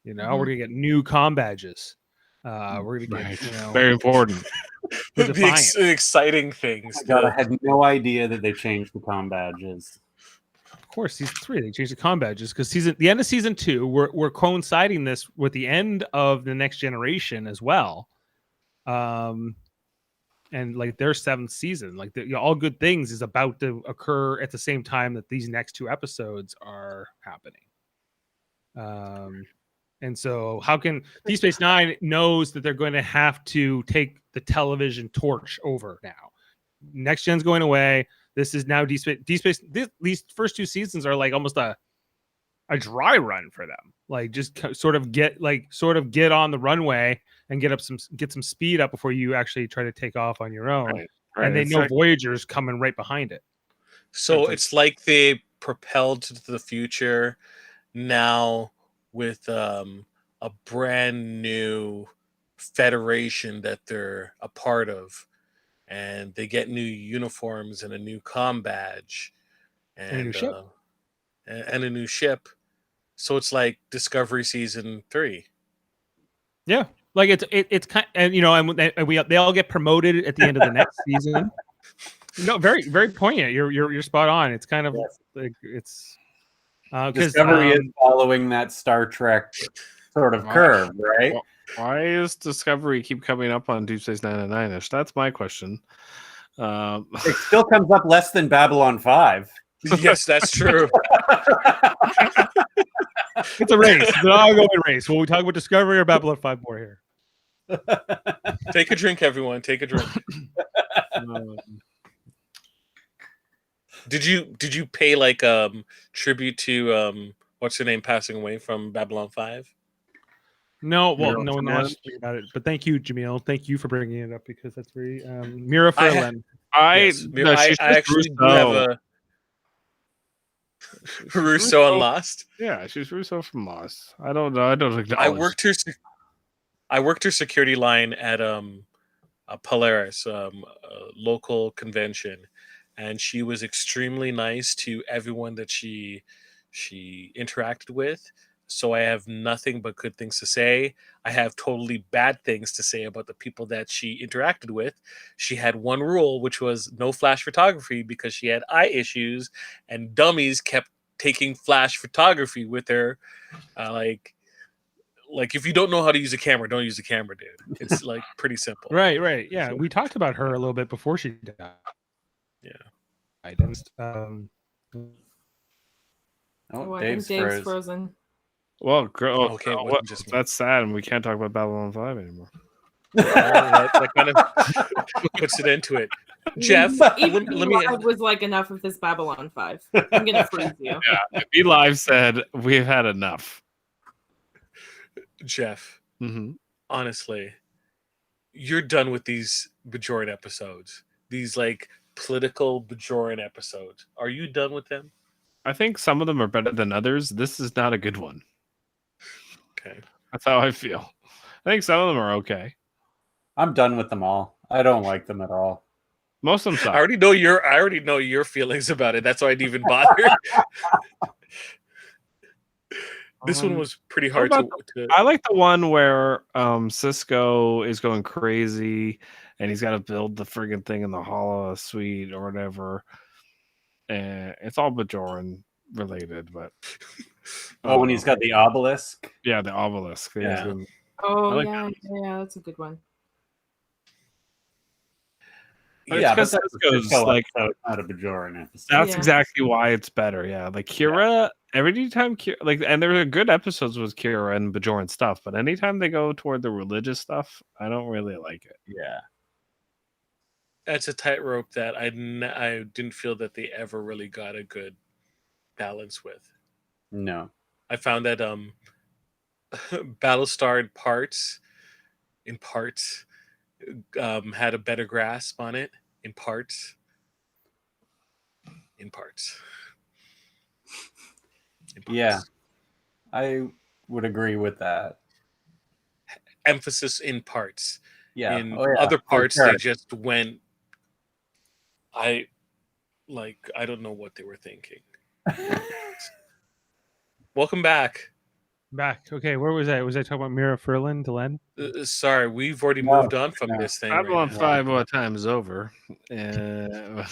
We're gonna get new comm badges. We're gonna get very important. The exciting things. God, I had no idea that they changed the comm badges. Of course, season 3 they changed the comm badges because the end of season 2 we're coinciding this with the end of the Next Generation as well. And like their 7th season, like all good things is about to occur at the same time that these next 2 episodes are happening. And so how can Deep Space Nine knows that they're going to have to take the television torch over now? Next Gen's going away. This is now Deep Space. These first 2 seasons are like almost a dry run for them. Like just sort of get on the runway and get some speed up before you actually try to take off on your own. Right. And they know Voyager's coming right behind it. So it's like they propelled to the future now with a brand new federation that they're a part of, and they get new uniforms and a new comm badge and a new ship. And a new ship. So it's like Discovery season 3. Yeah, like it's kind and they all get promoted at the end of the next season. No, very very poignant. You're spot on. It's kind of like it's. Discovery is following that Star Trek sort of curve, right? Why is Discovery keep coming up on Deep Space 9 and 9-ish? That's my question. It still comes up less than Babylon 5. Yes, that's true. It's a race. It's an ongoing race. Will we talk about Discovery or Babylon 5 more here? Take a drink, everyone. Take a drink. Did you pay like tribute to what's her name passing away from Babylon 5? No, well, no one asked me about it, but thank you, Jaemeel. Thank you for bringing it up because that's very Mira Furlan. I actually do have a Russo on Lost. Yeah, she's Russo from Lost. I don't know. I don't acknowledge. I worked her security line at a Polaris local convention, and she was extremely nice to everyone that she interacted with. So I have nothing but good things to say. I have totally bad things to say about the people that she interacted with. She had one rule, which was no flash photography because she had eye issues, and dummies kept taking flash photography with her. Like if you don't know how to use a camera, don't use a camera, dude. It's like pretty simple. Right. Yeah, we talked about her a little bit before she died. Yeah. I think Dave's frozen. Well, okay. That's sad, and we can't talk about Babylon 5 anymore. That kind of puts it into it. Jeff, even let me. Was like enough of this Babylon 5. I'm gonna freeze you. Yeah, B Live said we've had enough. Jeff, honestly, you're done with these Bajoran episodes. These like political Bajoran episodes. Are you done with them? I think some of them are better than others. This is not a good one. Okay. That's how I feel. I think some of them are okay. I'm done with them all. I don't like them at all. Most of them suck. I already know your feelings about it. That's why I didn't even bother. This one was pretty hard to. I like the one where Cisco is going crazy and he's got to build the friggin' thing in the Hollow Suite or whatever. And it's all Bajoran related, but when he's got the obelisk. yeah, the obelisk. Yeah. Oh, I like yeah, that's a good one. Yeah, because but that's Cisco's like like not a Bajoran episode. that's Yeah. exactly why it's better. Yeah, like Kira. Every time Kira, like, and there were good episodes with Kira and Bajoran stuff, but anytime they go toward the religious stuff, I don't really like it. Yeah. That's a tightrope that I didn't feel that they ever really got a good balance with. No. I found that Battlestar in parts had a better grasp on it in parts. Yeah. I would agree with that. Emphasis in parts. Yeah. In Oh, yeah, other for parts, sure. they just went. I don't know what they were thinking. Welcome back. Back. Okay, where was I? Was I talking about Mira Furlan, Delenn? Sorry, we've already No, moved on from no. this thing. Babylon Right now. 5 more times over. And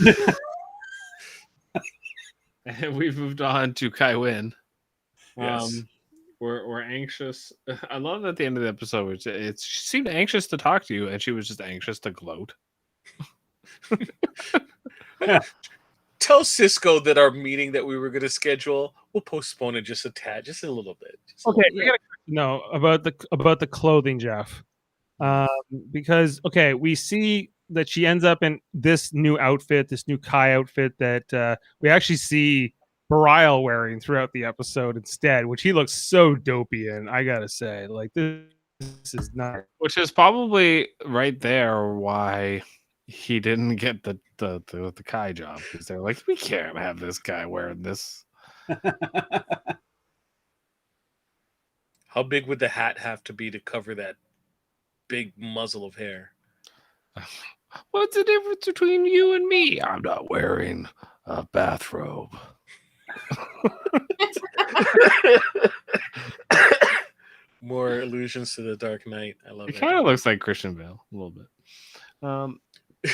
we've moved on to Kai Wynn. Yes. We're anxious. I love at the end of the episode, she seemed anxious to talk to you, and she was just anxious to gloat. Tell Cisco that our meeting that we were going to schedule, we'll postpone it just a tad, just a little bit. Okay, I got a question though about the clothing, Jeff. Because okay, we see that she ends up in this new outfit, this new Kai outfit that we actually see Bareil wearing throughout the episode instead, which he looks so dopey in. I gotta say, like this is not. Which is probably right there why he didn't get the Kai job, because they're like, we can't have this guy wearing this. How big would the hat have to be to cover that big muzzle of hair? What's the difference between you and me? I'm not wearing a bathrobe. More allusions to the Dark Knight. I love It it. kind of looks like Christian Bale a little bit.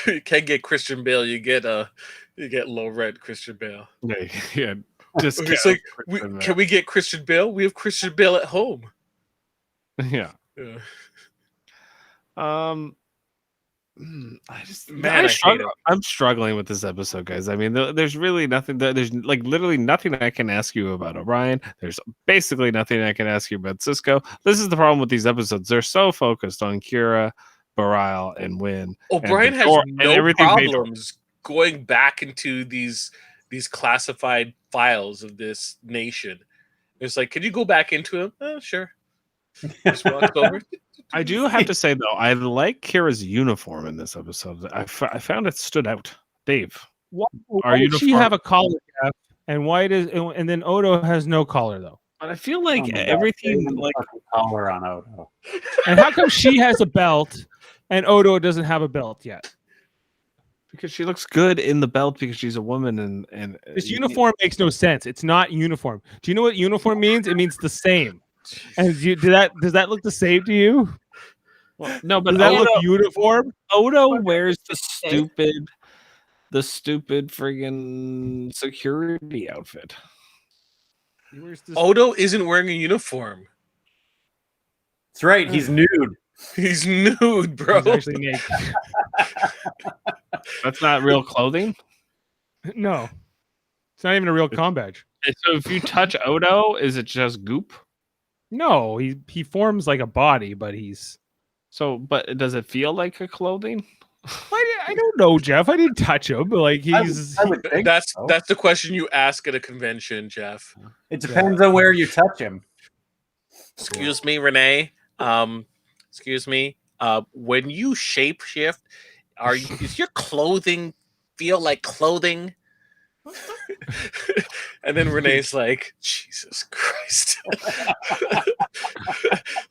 You can't get Christian Bale. You get low rent Christian Bale. Yeah, just It's like, can we get Christian Bale? We have Christian Bale at home. yeah. Yeah. I'm struggling with this episode, guys. I mean, there's really nothing there's like literally nothing I can ask you about O'Brien. There's basically nothing I can ask you about Cisco. This is the problem with these episodes. They're so focused on Kira, Bareil, and Wynn. O'Brien has no problems going back into these classified files of this nation. It's like, can you go back into them? Oh, sure. Just walks over. I do have to say though, I like Kira's uniform in this episode. I found it stood out. Dave, Why does she have a collar, Jeff? And why does and then Odo has no collar though? but I feel like everything like collar on Odo. And how come she has a belt and Odo doesn't have a belt yet? because she looks good in the belt because she's a woman and This uniform makes no sense. It's not uniform. Do you know what uniform means? It means the same. And does that look the same to you? Well, no, but Does that Odo, look uniform? Odo wears the stupid friggin' security outfit. Odo isn't wearing a uniform. That's right. He's nude. He's nude, bro. He's actually naked. That's not real clothing. No, it's not even a real comm badge. So if you touch Odo, is it just goop? No, he forms like a body, but he's. So, but does it feel like a clothing? I don't know, Jeff. I didn't touch him, but like he's. I would think That's so. the question you ask at a convention, Jeff. It depends on where you touch him. Excuse me, Renee. Excuse me. When you shapeshift, is your clothing feel like clothing? And then Renee's like, Jesus Christ.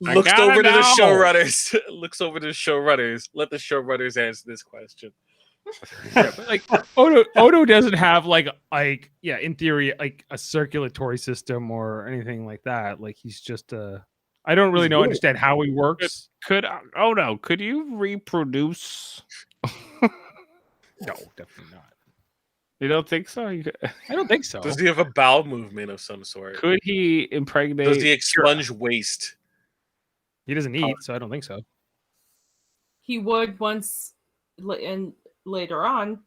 Looks over to the showrunners. Let the showrunners answer this question. Yeah, but like Odo doesn't have like in theory like a circulatory system or anything like that. Like he's just a I don't really He's weird. understand how he works. Could you reproduce? No, definitely not. You don't think so? I don't think so. Does he have a bowel movement of some sort? Could he impregnate? Does he expunge waste? He doesn't eat, so I don't think so. He would once, and later on,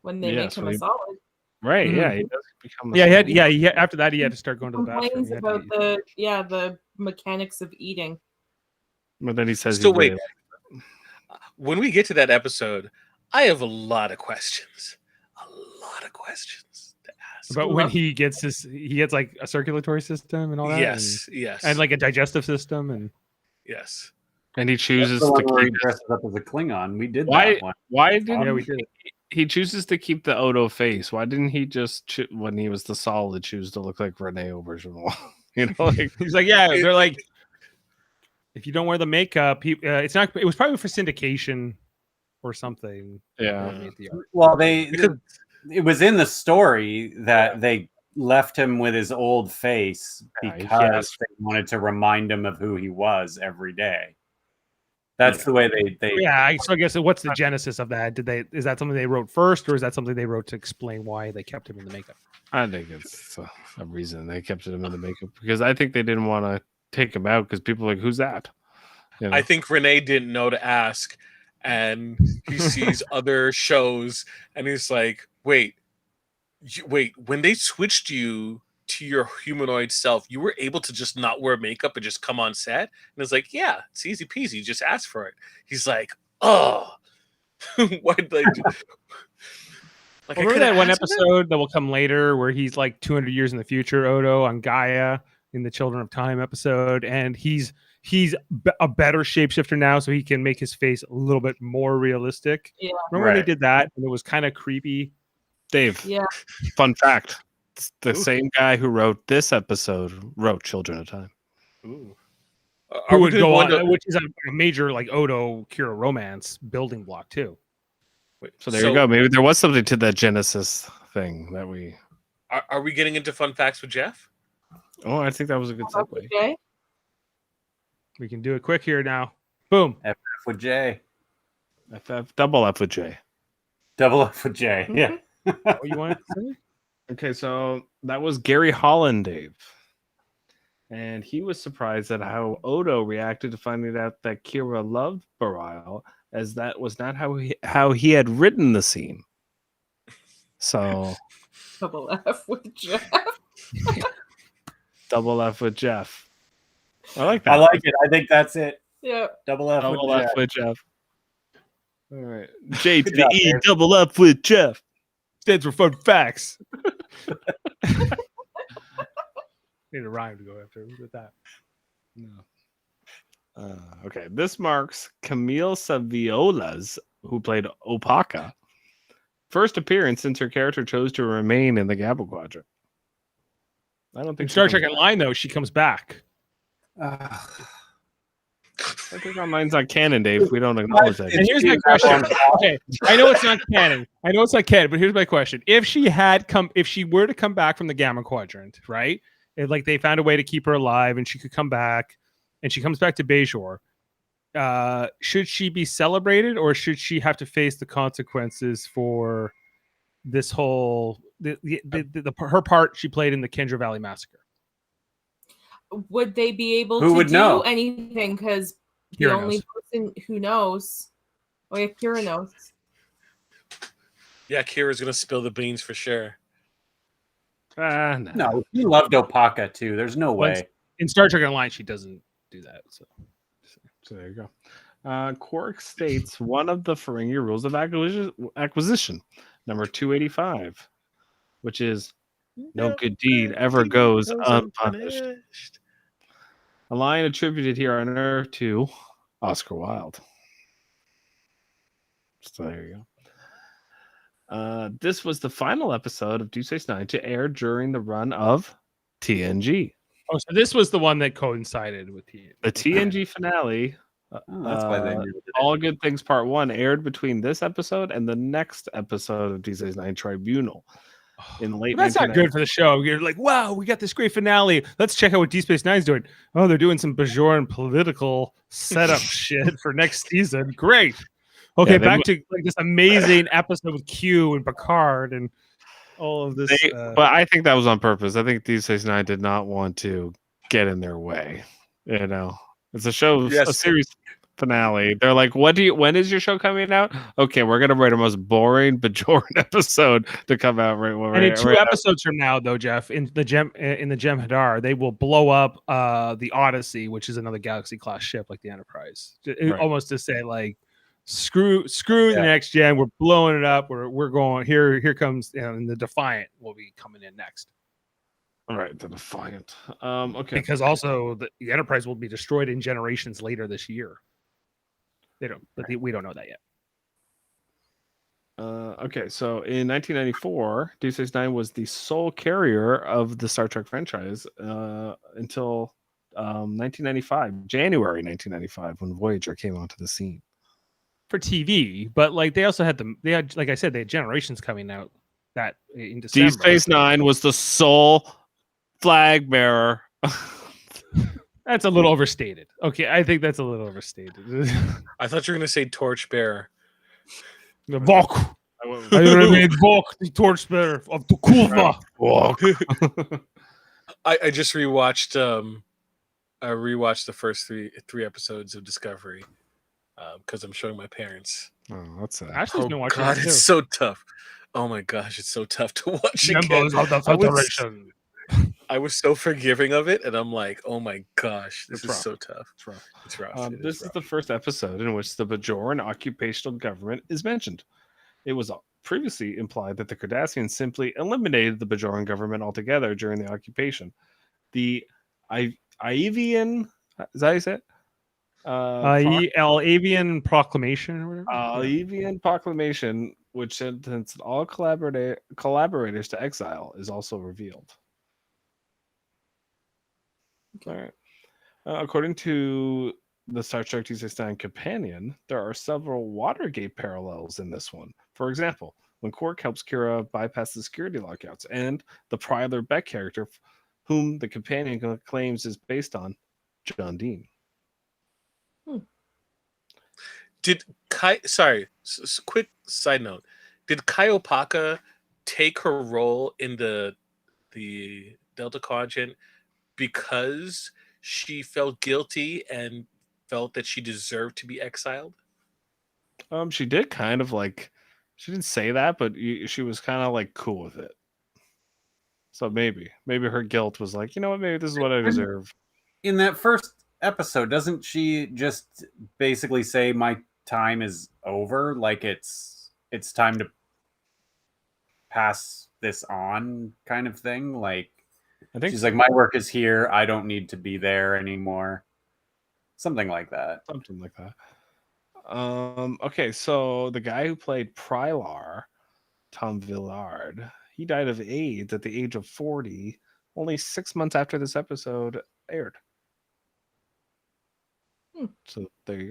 when they Yeah, make so him a he- solid. Right? Mhm. Yeah, he does become. A Yeah, he had, after that he had to start going to the bathroom. Complains He had to about eat. the mechanics of eating. But then he says, Still he wait. really When we get to that episode, I have a lot of questions. A lot of questions to ask. But when he gets like a circulatory system and all that. Yes, yes, and like a digestive system and yes. and he That's chooses the to one where he keep. dresses up as a Klingon. We did Why? that one. Why didn't yeah, we did it. he chooses to keep the Odo face? Why didn't he just when he was the solid choose to look like Renee Auberjonois? You know, like He's like, yeah, they're like, if you don't wear the makeup, it's not. It was probably for syndication or something. yeah. They made the art. Well, Because- it was in the story that they left him with his old face Yeah, because they wanted to remind him of who he was every day. That's the way they Yeah, so I guess what's the genesis of that? Is that something they wrote first, or is that something they wrote to explain why they kept him in the makeup? I think it's a reason they kept him in the makeup because I think they didn't want to take him out because people are like, who's that? You know? I think Renee didn't know to ask, and he sees other shows, and he's like, "Wait, when they switched you to your humanoid self, you were able to just not wear makeup and just come on set?" And it's like, "Yeah, it's easy peasy. Just ask for it." He's like, "Oh, why did I do?" Like, Remember that one episode that will come later where he's like 200 years in the future, Odo on Gaia in the Children of Time episode, and he's a better shapeshifter now, so he can make his face a little bit more realistic. Yeah. Remember when they Right. did that and it was kind of creepy? Dave, Yeah. fun fact. The Ooh. same guy who wrote this episode wrote Children of Time. Ooh. Who would we go gonna on, into- which is a major like Odo Kira romance building block too. wait, So there you go. Maybe there was something to that Genesis thing that we. Are we getting into fun facts with Jeff? Oh, I think that was a good segue. Okay. We can do it quick here now. Boom. F with J. Double F with J. Double F with J. Yeah. What you want to say? Okay, so that was Gary Holland, Dave. And he was surprised at how Odo reacted to finding out that Kira loved Bareil, as that was not how he had written the scene. So Double F with Jeff. double F with Jeff. I like that. I like it. I think that's it. Yeah. Double F double with F J. with Jeff. All right. J to Good the job, E, Dave. double F with Jeff. Stands for fun facts. Need a rhyme to go after with that. No. Okay, this marks Camille Saviola's, who played Opaka, first appearance since her character chose to remain in the Gabble Quadrant. I don't In think Star she Trek comes Online, though, she comes back. back. Star Trek Online's not canon, Dave. We don't acknowledge that. And here's my question. Okay, I know it's not canon. But here's my question: if she were to come back from the Gamma Quadrant, right? If, like, they found a way to keep her alive, and she could come back, and she comes back to Bajor, should she be celebrated, or should she have to face the consequences for this whole her part she played in the Kendra Valley Massacre? Would they be able Who to would do know? anything? Because the Kira only knows. person who knows. Oh, yeah, Kira knows. Yeah, Kira's gonna spill the beans for sure. No. No, he loved Opaka too. There's no Once- way. In Star Trek Online, she doesn't do that. So So there you go. Quark states one of the Ferengi rules of acquisition, number 285, which is no good deed ever goes unpunished. A line attributed here on Earth to Oscar Wilde. So there you go. This was the final episode of Deep Space Nine to air during the run of TNG. oh, so this was the one that coincided with the TNG finale. Oh, that's why they knew. All Good Things Part 1 aired between this episode and the next episode of Deep Space Nine Tribunal. in late. That's not good for the show. You're like, wow, we got this great finale. Let's check out what Deep Space Nine's doing. Oh, they're doing some Bajoran political setup shit for next season. Great. Okay, Yeah, back to like this amazing episode with Q and Picard and all of this. But I think that was on purpose. I think Deep Space Nine did not want to get in their way. You know, it's a show, a series finale. They're like, when is your show coming out? Okay, we're gonna write the most boring Bajoran episode to come out right when. And in 2 episodes from now, though, Jeff, in the Jem'Hadar, they will blow up the Odyssey, which is another Galaxy class ship like the Enterprise. Almost to say like, screw the next gen. We're blowing it up. We're going here. Here comes and the Defiant will be coming in next. All right, the Defiant. Okay, because also the Enterprise will be destroyed in generations later this year. We don't know that yet. Okay, so in 1994, Deep Space Nine was the sole carrier of the Star Trek franchise until 1995, January 1995, when Voyager came onto the scene for TV. But like they also had like I said, they had Generations coming out that in December. Deep Space Nine was the sole flag bearer. That's a little overstated. Okay, I think that's a little overstated. I thought you were going to say torchbearer. The Vok. I made Vok the torchbearer of the Kulva. I just rewatched. I rewatched the first three episodes of Discovery because I'm showing my parents. Oh, that's sad. Ashley's been watching. God, it's so tough. Oh my gosh, it's so tough to watch again. Members of the Federation. I was so forgiving of it, and I'm like, oh my gosh, this is so tough. It's rough. It's rough. This is the first episode in which the Bajoran occupational government is mentioned. It was previously implied that the Cardassians simply eliminated the Bajoran government altogether during the occupation. The Avian, is that how you say it? Avian Proclamation or whatever? Avian Proclamation, which sentenced all collaborators to exile, is also revealed. All right. According to the Star Trek DS9 companion, there are several Watergate parallels in this one. For example, when Quark helps Kira bypass the security lockouts, and the Pryler Beck character, whom the companion claims is based on John Dean. Quick side note. Did Kai Opaka take her role in the Delta Quadrant because she felt guilty and felt that she deserved to be exiled? She did kind of like, she didn't say that, but she was kind of like cool with it. So maybe her guilt was like, you know what, maybe this is what I deserve. In that first episode, doesn't she just basically say my time is over? Like it's time to pass this on kind of thing? Like, I think she's like, my work is here. I don't need to be there anymore. Something like that. Something like that. Okay, so the guy who played Prylar, Tom Villard, he died of AIDS at the age of 40, only 6 months after this episode aired. So there you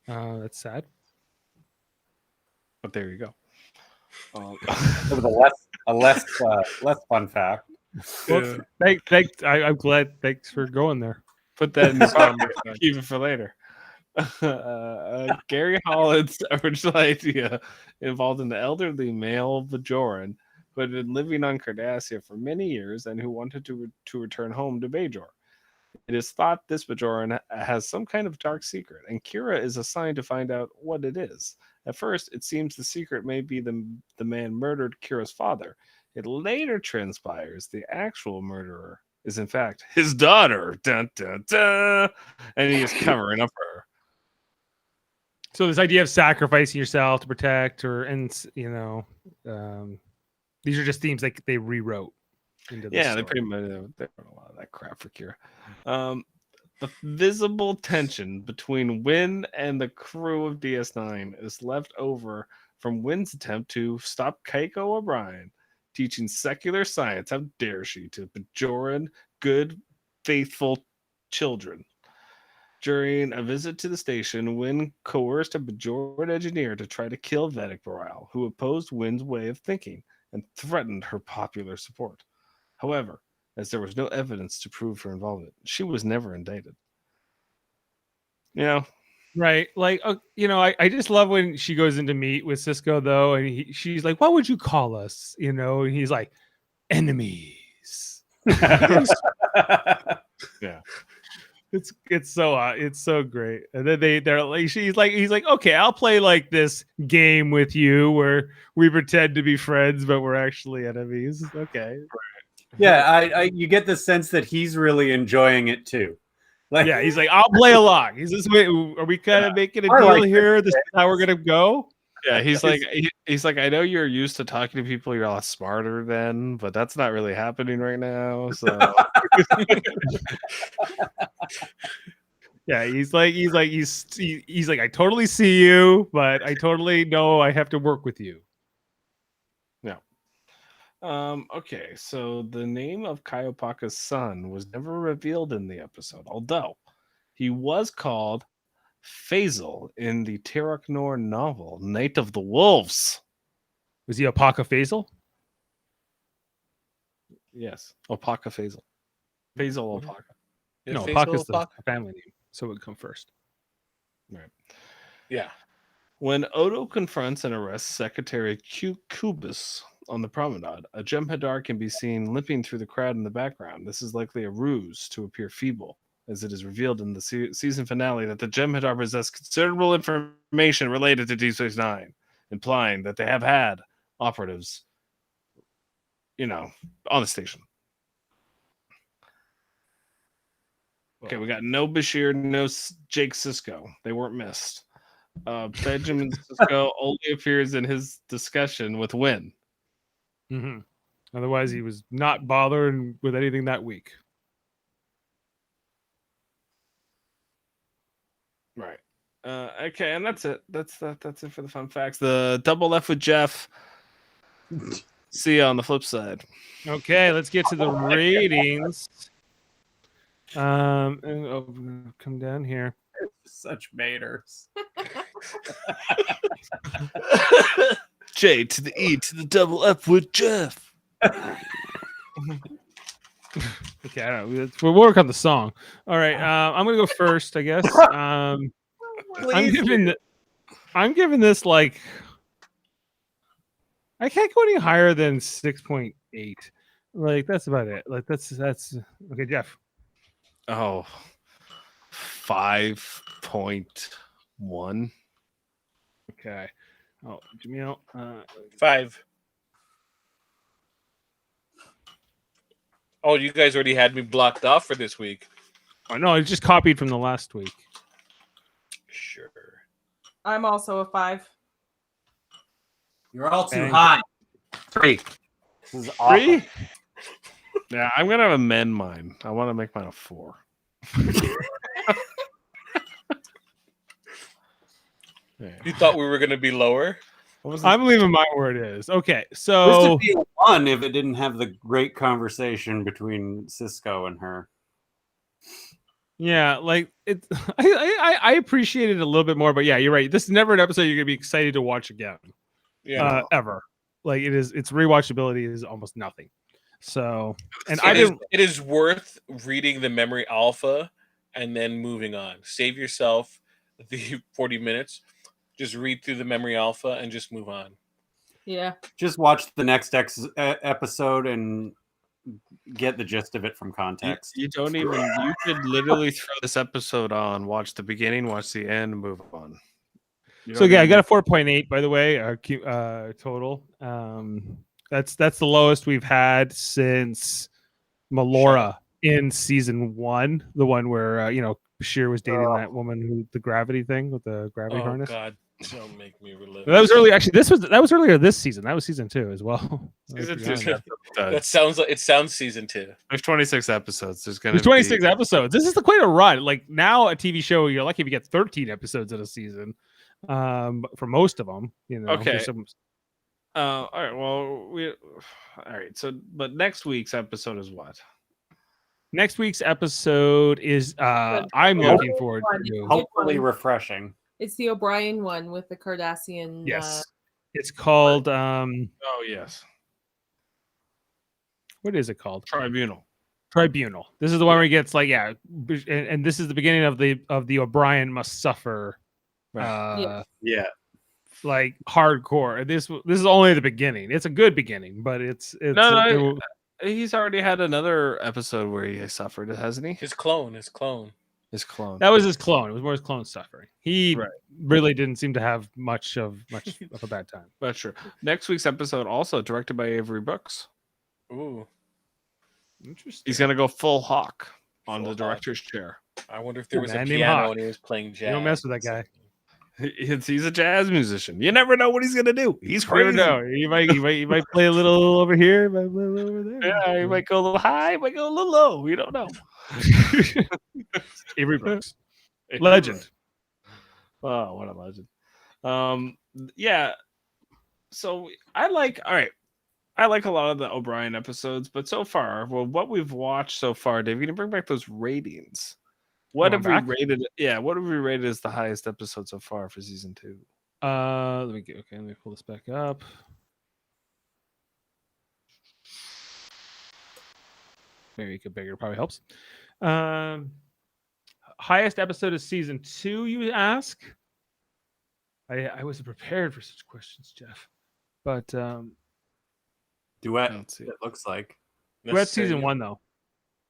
go. That's sad. But there you go. It was a less fun fact. Well, I'm glad. Thanks for going there. Put that in the comments, even for later. Gary Holland's original idea involved an elderly male Bajoran who had been living on Cardassia for many years and who wanted to return home to Bajor. It is thought this Bajoran has some kind of dark secret, and Kira is assigned to find out what it is. At first, it seems the secret may be the man murdered Kira's father. It later transpires the actual murderer is in fact his daughter. Dun, dun, dun, and he is covering up for her. So this idea of sacrificing yourself to protect, these are just themes like they rewrote. They pretty much they wrote a lot of that crap for Kira. The visible tension between Wynn and the crew of DS9 is left over from Wynn's attempt to stop Keiko O'Brien teaching secular science. How dare she, to Bajoran good, faithful children. During a visit to the station, Wynn coerced a Bajoran engineer to try to kill Vedic Bareil, who opposed Wynn's way of thinking and threatened her popular support. However, as there was no evidence to prove her involvement, she was never indicted. You know, Right. Like, I just love when she goes in to meet with Cisco, though. And she's like, what would you call us? And he's like, enemies. yeah. It's so great. And then they're like, he's like, okay, I'll play like this game with you where we pretend to be friends, but we're actually enemies. Okay. Yeah, you get the sense that he's really enjoying it too. Like, Yeah, he's like, I'll play along. He's this way. Are we kind of making a deal like here? This is how we're gonna go. Yeah, he's like, I know you're used to talking to people you're a lot smarter than, but that's not really happening right now. So Yeah, he's like, I totally see you, but I totally know I have to work with you. Okay, so the name of Kaiopaka's son was never revealed in the episode, although he was called Faisal in the Terok Nor novel, Night of the Wolves. Was he Opaka Faisal? Yes, Opaka Faisal. Faisal Opaka. Yeah, No, Faisal Opaka's the Opaka. family name, so it would come first. Right. Yeah. When Odo confronts and arrests Secretary Kubus on the promenade, a Jem'Hadar can be seen limping through the crowd in the background. This is likely a ruse to appear feeble, as it is revealed in the season finale that the Jem'Hadar possess considerable information related to Deep Space Nine, implying that they have had operatives, on the station. Okay, we got no Bashir, no Jake Sisko. They weren't missed. Benjamin Sisko only appears in his discussion with Wynn. Mm-hmm. Otherwise, he was not bothering with anything that week. Right. Okay, and that's it. That's it for the fun facts. The double F with Jeff. See you on the flip side. Okay, let's get to the ratings. And come down here. such baiters. J to the E to the double F with Jeff. Okay, I don't know. We'll work on the song. All right, I'm gonna go first, I guess. I'm giving this like I can't go any higher than 6.8. Like that's about it. Like that's okay, Jeff. Oh, 5.1. Okay. Oh, Jaemeel. 5. Oh, you guys already had me blocked off for this week. Oh no, it's just copied from the last week. Sure. I'm also a 5. You're all too Thank high. 3. This is awful. 3? Yeah, I'm gonna amend mine. I want to make mine a 4. Yeah. You thought we were going to be lower? I'm leaving mine where it is. Okay, This so would be a 1 if it didn't have the great conversation between Cisco and her. yeah, like it. I appreciate it a little bit more, but yeah, you're right. This is never an episode you're gonna be excited to watch again. Yeah. Ever. Like it is. Its rewatchability is almost nothing. So, and It is worth reading the memory alpha and then moving on. Save yourself the 40 minutes. Just read through the memory alpha and just move on. Yeah. Just watch the next episode and get the gist of it from context. You don't even. You could literally throw this episode on, watch the beginning, watch the end, and move on. So yeah, I got a 4.8 by the way, total. That's the lowest we've had since Melora in season 1, the one where Bashir was dating that woman who the gravity thing with the gravity harness. God, don't make me relive. That was early. Actually, that was earlier this season. That was season 2 as well. Season 2. That sounds like it sounds season 2. There's 26 episodes. There's 26 episodes. This is quite a run. Like now, a TV show, you're lucky if you get 13 episodes in a season. For most of them, Okay. All right. Well, all right. So, but next week's episode is what? Next week's episode is I'm Good looking forward one. to. Hopefully refreshing. It's the O'Brien one with the Cardassian. Yes. It's called Oh yes, what is it called? Tribunal. Tribunal. This is the one where he gets like and this is the beginning of the O'Brien must suffer Yes. Yeah. like hardcore. This is only the beginning. It's a good beginning, but it's No, he's already had another episode where he suffered, hasn't he? His clone. His clone. that was his clone. It was more his clone suffering. He Right. really didn't seem to have much of a bad time. That's true. Next week's episode also directed by Avery Brooks. Ooh, Interesting. He's gonna go full Hawk on Full the Hawk. director's chair. I wonder if there was a Man named piano Hawk. and he was playing jazz. don't mess with that guy. He's a jazz musician. You never know what he's gonna do. He's You never crazy. know. You might play a little over here, might play a little over there. Yeah, he might go a little high, might go a little low. You don't know. Avery Brooks. Legend. Oh, what a legend. Yeah. So I like a lot of the O'Brien episodes, but so far, well, what we've watched so far, Dave, you can bring back those ratings. What have Going we rated? Yeah, what have we rated as the highest episode so far for season 2? Let me pull this back up. Maybe make it bigger, probably helps. Highest episode of season 2, you ask? I wasn't prepared for such questions, Jeff. But Duet. I don't see It looks like. we're at season 1 though.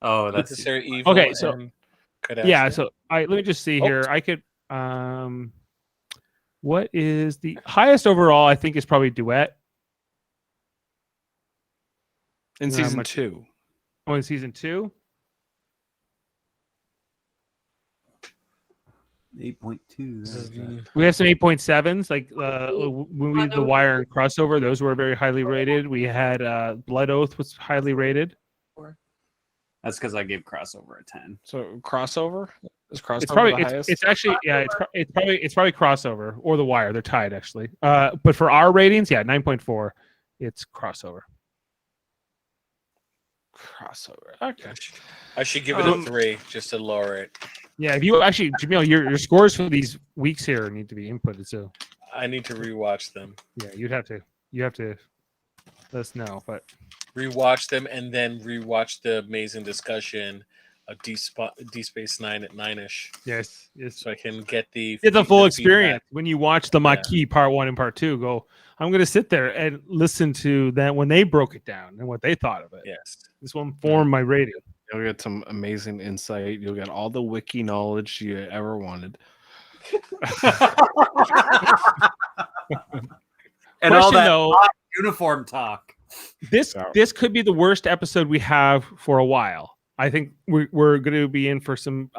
Oh, that's Necessary Evil. Okay, so- and Yeah, Kardashian. so let me just see Oh. here. I could what is the highest overall? I think is probably Duet. in Not season much- 2. Oh, in season 2. 8.2. We have some 8.7s, like when we did The Wire and Crossover, those were very highly rated. We had Blood Oath was highly rated. That's because I gave crossover a 10. So crossover is crossover It's probably the highest. it's actually it's probably Crossover or The Wire. They're tied actually. But for our ratings, yeah, 9.4. It's Crossover. crossover. Okay. I should give it a 3 just to lower it. Yeah, if you actually, Jaemeel, your scores for these weeks here need to be inputted. So I need to rewatch them. yeah, you have to let us know. But Rewatch them and then rewatch the amazing discussion of D Space Nine at 9ish, yes, so I can get the it's a full the experience feedback. when you watch the Maquis part 1 and part 2. Go, I'm going to sit there and listen to that when they broke it down and what they thought of it. Yes. This will inform my rating. You'll get some amazing insight. You'll get all the wiki knowledge you ever wanted. And all Question, that though, uniform talk. this could be the worst episode we have for a while. I think we're going to be in for some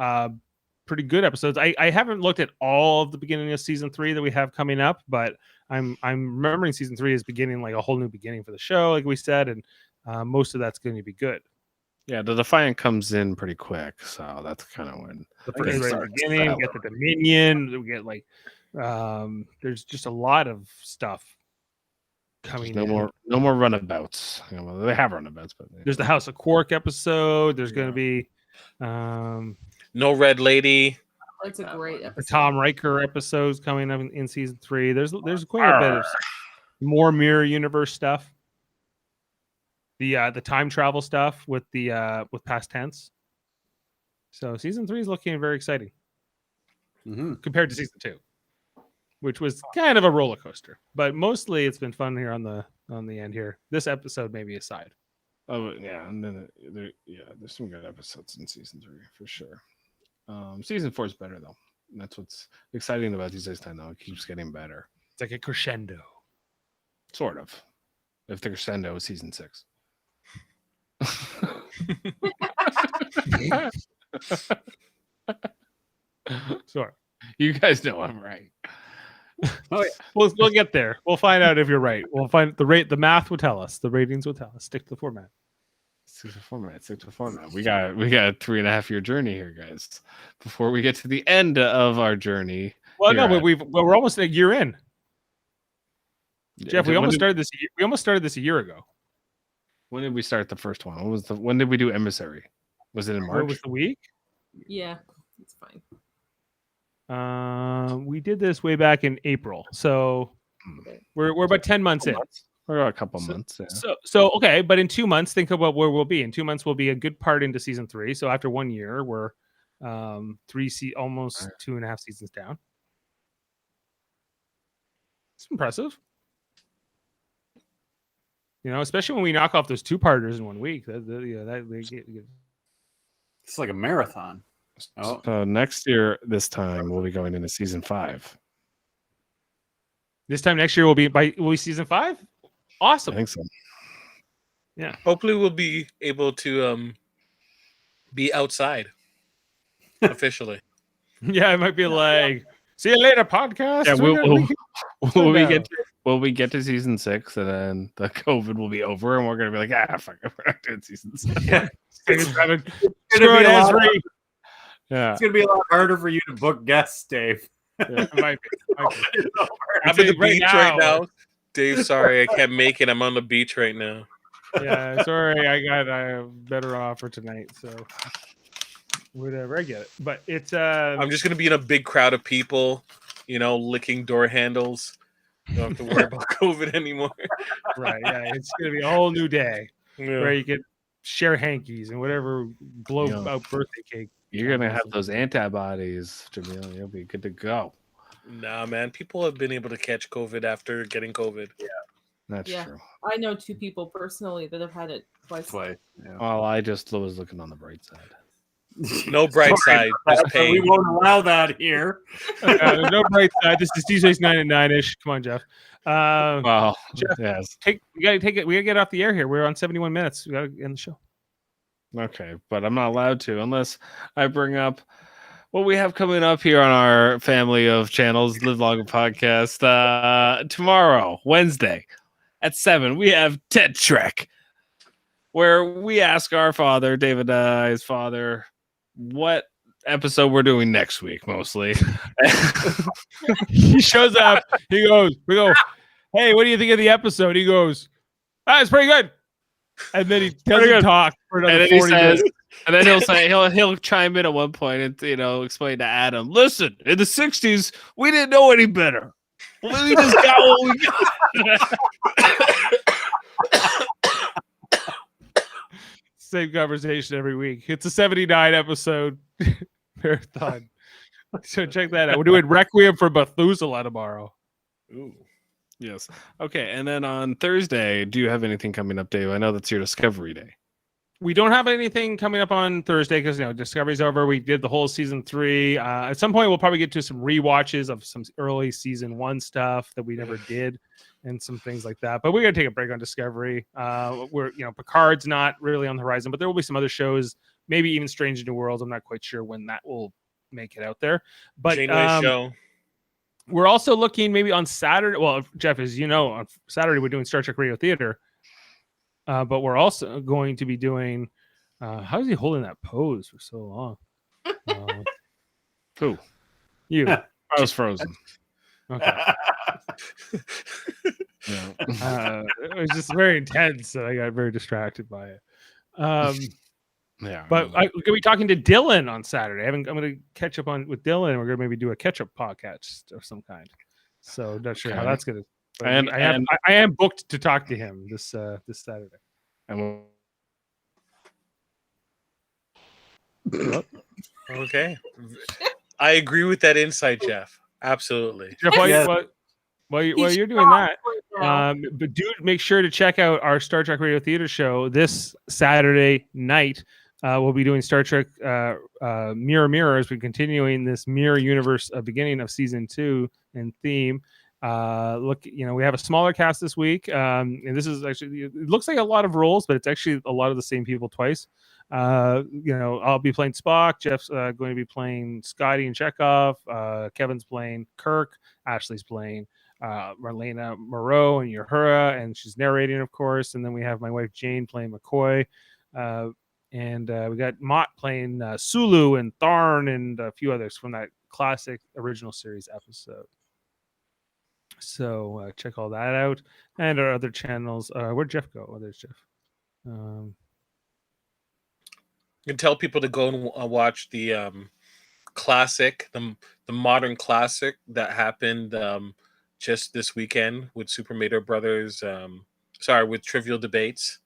pretty good episodes. I haven't looked at all of the beginning of season 3 that we have coming up, but I'm remembering season 3 is beginning like a whole new beginning for the show, like we said, and most of that's going to be good. Yeah, the Defiant comes in pretty quick, so that's kind of when The I first guess right at our the beginning, we get the Dominion, we get like there's just a lot of stuff coming. no in. more runabouts. You know, well, they have runabouts, but There's the House of Quark episode. There's going to be No Red Lady. That's a great the episode. Tom Riker episodes coming up in season 3. There's quite a bit of more mirror universe stuff. The time travel stuff with with past tense. So season 3 is looking very exciting compared to season 2, which was kind of a roller coaster. But mostly it's been fun here on the end here. This episode maybe aside. Oh yeah, and then there's some good episodes in season 3 for sure. Season 4 is better though. And that's what's exciting about these days. Now it keeps getting better, It's like a crescendo. sort of. If the crescendo is season 6. Sure. You guys know I'm right. Oh, yeah. We'll get there. We'll find out if you're right. We'll find the math will tell us. The ratings will tell us. Stick to the format. Stick to the format. We got a 3.5 year journey here, guys. Before we get to the end of our journey. Well, no, here but we're almost a year in. Jeff, we When almost did- started this. We almost started this a year ago. When did we start the first one? When did we do Emissary? Was it in What March? was the week? Yeah, it's fine. We did this way back in April, so we're about 10 months in. We're about a couple months. Yeah. So okay, but in 2 months, think about where we'll be. In 2 months, we'll be a good part into season 3. So after 1 year, we're almost 2.5 seasons down. It's impressive. Especially when we knock off those 2-parters in 1 week. It's like a marathon. Oh, So next year, this time we'll be going into season 5. This time next year will be season 5. Awesome. I think so. Yeah. Hopefully, we'll be able to be outside officially. Yeah, it might be like, see you later, podcast. Yeah, Will we get to season 6 and then the COVID will be over and we're gonna be like, fuck it, we're not doing season 7. yeah. It's gonna be Yeah. It's gonna be a lot harder for you to book guests, Dave. Yeah, it might be. I'm at the Right beach right now. now. Dave, sorry, I can't make it. I'm on the beach right now. Yeah, sorry, I got a better offer tonight, so whatever, I get it. But it's I'm just gonna be in a big crowd of people, licking door handles. Don't have to worry about COVID anymore. right, yeah, it's gonna be a whole new day where Yeah. you can share hankies and whatever blow out birthday cake. You're gonna have those antibodies, Jaemeel. You'll be good to go. Nah, man. People have been able to catch COVID after getting COVID. That's Yeah. true. I know 2 people personally that have had it twice. Yeah. Well, I just was looking on the bright side. No bright side, just So we pain. won't allow that here. There's no bright side. This is Tuesdays 9 and 9ish. Come on, Jeff. Well, Jeff, yes. we gotta take it. We gotta get off the air here. We're on 71 minutes. We gotta end the show. Okay, but I'm not allowed to unless I bring up what we have coming up here on our family of channels, Live Long Podcast. Tomorrow, Wednesday, at 7, we have TED Trek, where we ask our father, David I's father, what episode we're doing next week, mostly. He shows up. We go, hey, what do you think of the episode? He goes, it's pretty good. And then he doesn't talk for another 40 minutes. And then he'll chime in at one point and explain to Adam, listen, in the 60s, we didn't know any better. We just got what we got. Same conversation every week. It's a 79 episode marathon. So check that out. We're doing Requiem for Methuselah tomorrow. Ooh. Yes. Okay. And then on Thursday, do you have anything coming up, Dave? I know that's your Discovery Day. We don't have anything coming up on Thursday because Discovery's over. We did the whole season 3. At some point, we'll probably get to some rewatches of some early season 1 stuff that we never did, and some things like that. But we're gonna take a break on Discovery. Picard's not really on the horizon, but there will be some other shows, maybe even Strange New Worlds. I'm not quite sure when that will make it out there. But Janeway show. we're also looking maybe on Saturday. Well, Jeff, as you know, on Saturday we're doing Star Trek Radio Theater. But we're also going to be doing. How is he holding that pose for so long? Who? You. I was frozen. Okay. It was just very intense, so I got very distracted by it. Yeah. But I'm going to be talking to Dylan on Saturday. I'm going to catch up with Dylan. We're going to maybe do a catch-up podcast of some kind. So not sure how that's going to. And I am booked to talk to him this Saturday. And Okay. I agree with that insight, Jeff. Absolutely. Jeff, while you're doing that, but do make sure to check out our Star Trek Radio Theater show this Saturday night. We'll be doing Star Trek Mirror as we're continuing this Mirror Universe beginning of season 2 and theme. We have a smaller cast this week, and this is actually, it looks like a lot of roles, but it's actually a lot of the same people twice. I'll be playing Spock. Jeff's going to be playing Scotty and Chekhov. Kevin's playing Kirk. Ashley's playing Marlena Moreau and Uhura, and she's narrating, of course. And then we have my wife Jane playing McCoy. And we got Mott playing Sulu and Tharn and a few others from that classic original series episode. So check all that out, and our other channels. Where'd Jeff go? Oh, there's Jeff. And tell people to go and watch the classic, the modern classic that happened just this weekend with Super Mario Brothers. Sorry, with Trivial Debates.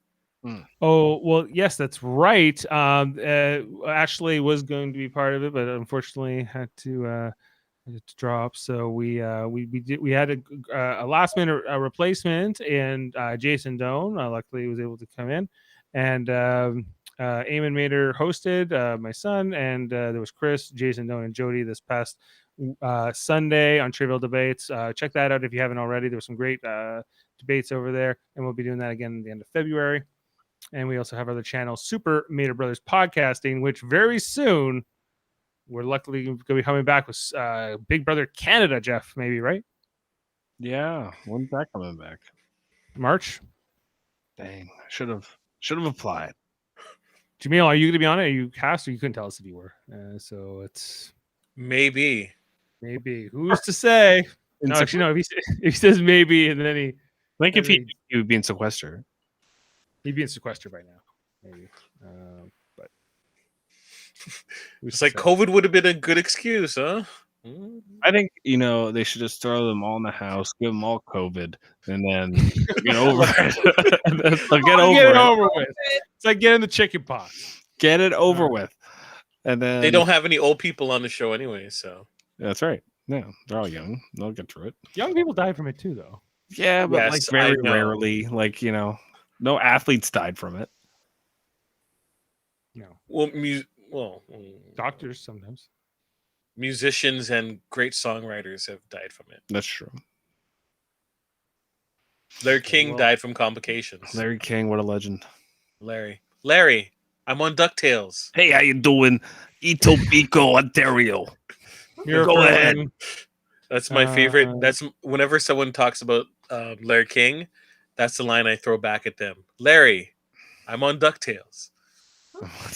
Oh, well, yes, that's right. Ashley was going to be part of it, but unfortunately had to drop. So we had a last minute replacement, and Jason Doan luckily was able to come in, and Eamon Mader hosted my son, and there was Chris, Jason Doan, and Jody this past Sunday on Trivial Debates. Check that out if you haven't already. There were some great debates over there, and we'll be doing that again at the end of February. And we also have other channels, Super Mader Brothers Podcasting, which very soon we're luckily going to be coming back with Big Brother Canada, Jeff, maybe, right? Yeah, when's that coming back? March. Dang, should have applied. Jaemeel, are you going to be on it? Are you cast, or you couldn't tell us if you were? So it's Maybe. who's to say? No, actually, no. If he says maybe, and then I think if he would be in sequester, he'd be in sequester by now, maybe. But it's like COVID would have been a good excuse, huh? I think they should just throw them all in the house, give them all COVID, and then get over it. And then get over with. It's like getting the chicken pox. Get it over with, and then they don't have any old people on the show anyway, so that's right. Yeah, they're all young. They'll get through it. Young people die from it too, though. Yeah, but like very rarely. Like no athletes died from it. No. Well, doctors sometimes. Musicians and great songwriters have died from it. That's true. Larry King died from complications. Larry King, what a legend. Larry, I'm on DuckTales. Hey, how you doing? Etobicoke, Ontario. Go ahead. That's my favorite. That's whenever someone talks about Larry King, that's the line I throw back at them. Larry, I'm on DuckTales.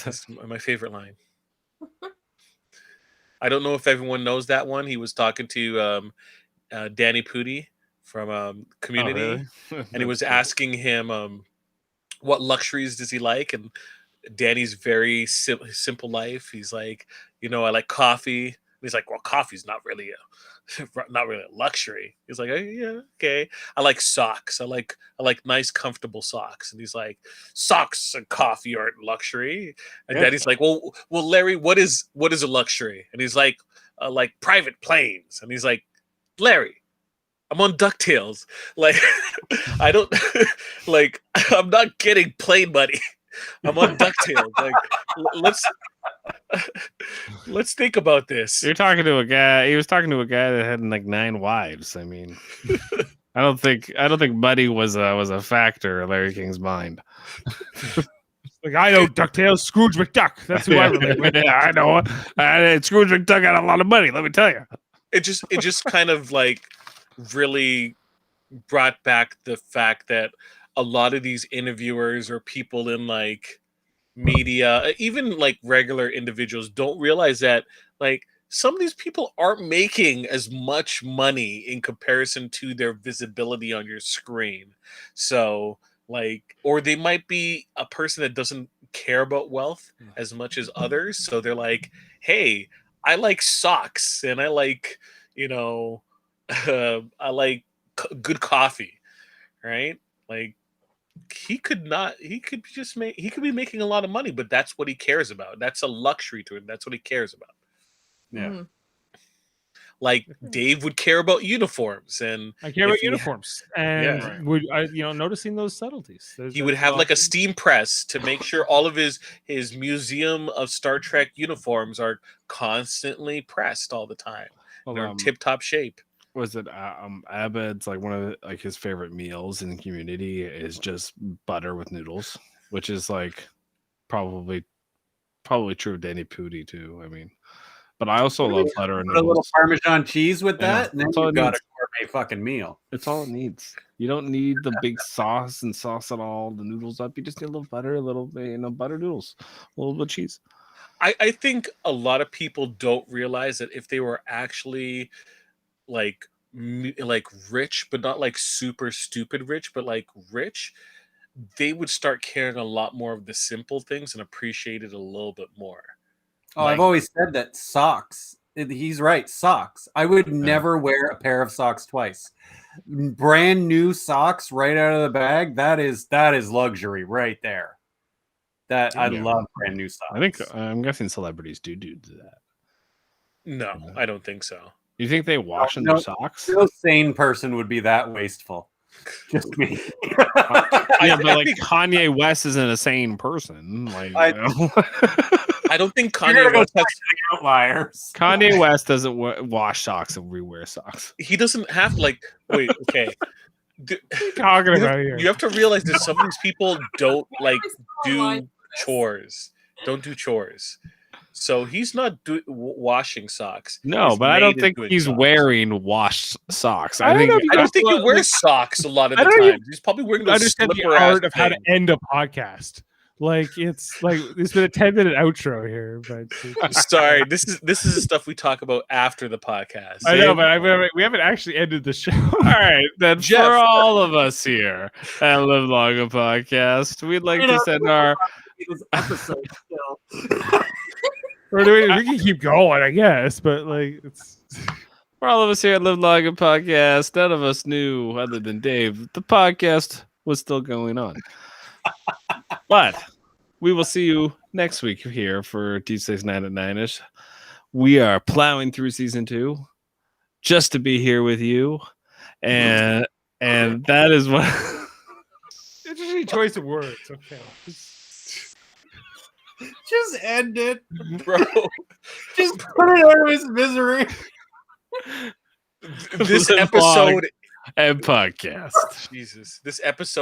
That's my favorite line. I don't know if everyone knows that one. He was talking to Danny Pudi from Community, oh, really? And he was asking him what luxuries does he like, and Danny's very simple life. He's like, I like coffee. And he's like, well, coffee's not really a luxury. He's like, oh, yeah, okay. I like socks. I like nice, comfortable socks. And he's like, socks and coffee aren't luxury. And Danny's like, well, Larry, what is a luxury? And he's like private planes. And he's like, Larry, I'm on DuckTales. Like, I don't like. I'm not getting plane money. I'm on DuckTales. Like, let's think about this. You're talking to a guy. He was talking to a guy that had like 9 wives. I mean, I don't think money was a factor in Larry King's mind. Like, I know DuckTales, Scrooge McDuck. That's who I relate with. Yeah, I know. Scrooge McDuck got a lot of money. Let me tell you. It just kind of like really brought back the fact that a lot of these interviewers or people in like media, even like regular individuals, don't realize that like some of these people aren't making as much money in comparison to their visibility on your screen. So like, or they might be a person that doesn't care about wealth as much as others. So they're like, hey, I like socks and I like, I like good coffee, right? Like he could be making a lot of money, but that's what he cares about. That's a luxury to him. That's what he cares about. Yeah. Mm. Like Dave would care about uniforms, and I care about uniforms, and Yeah. would noticing those subtleties. He would have like a steam press to make sure all of his museum of Star Trek uniforms are constantly pressed all the time. They're in tip-top shape. Was it Abed's like one of like his favorite meals in Community is just butter with noodles, which is like probably true of Danny Pudi too. I mean, but I also love butter and Put a little noodles. Parmesan cheese with Yeah, that, and then that's all you it got needs. a gourmet fucking meal. It's all it needs. You don't need the big sauce and sauce it all the noodles up. You just need a little butter, a little butter noodles, a little bit of cheese. I think a lot of people don't realize that if they were actually like rich, but not like super stupid rich, but like rich, they would start caring a lot more of the simple things and appreciate it a little bit more. Oh, I've always said that socks. He's right. Socks. I would never wear a pair of socks twice. Brand new socks right out of the bag. That is luxury right there. That I love brand new socks. I'm guessing celebrities do that. No, I don't think so. You think they wash in their socks? No sane person would be that wasteful. Just me. Yeah, but like Kanye West isn't a sane person. Like, I don't think Kanye West has outliers. Kanye West doesn't wash socks and rewear socks. He doesn't have wait, okay. Talking about here. You have to realize that some of these people don't do chores. Don't do chores. So he's not washing socks. No, but I don't think he's wearing washed socks. I don't think he wears socks a lot of the time. He's probably wearing those understand the art of how to end a podcast. It's been a 10-minute outro here, but sorry, this is the stuff we talk about after the podcast. I know, but we haven't actually ended the show. All right, then Jeff, for all of us here at Live Longer Podcast, we'd like to send our episode still. We can keep going, I guess, but it's for all of us here at Live Longer Podcast. None of us knew, other than Dave, the podcast was still going on. But we will see you next week here for Deep Space Nine at 9ish. We are plowing through season 2 just to be here with you, and that is what. Interesting choice of words. Okay. Just end it, bro. Just put it out of his misery. This episode and podcast. Jesus. This episode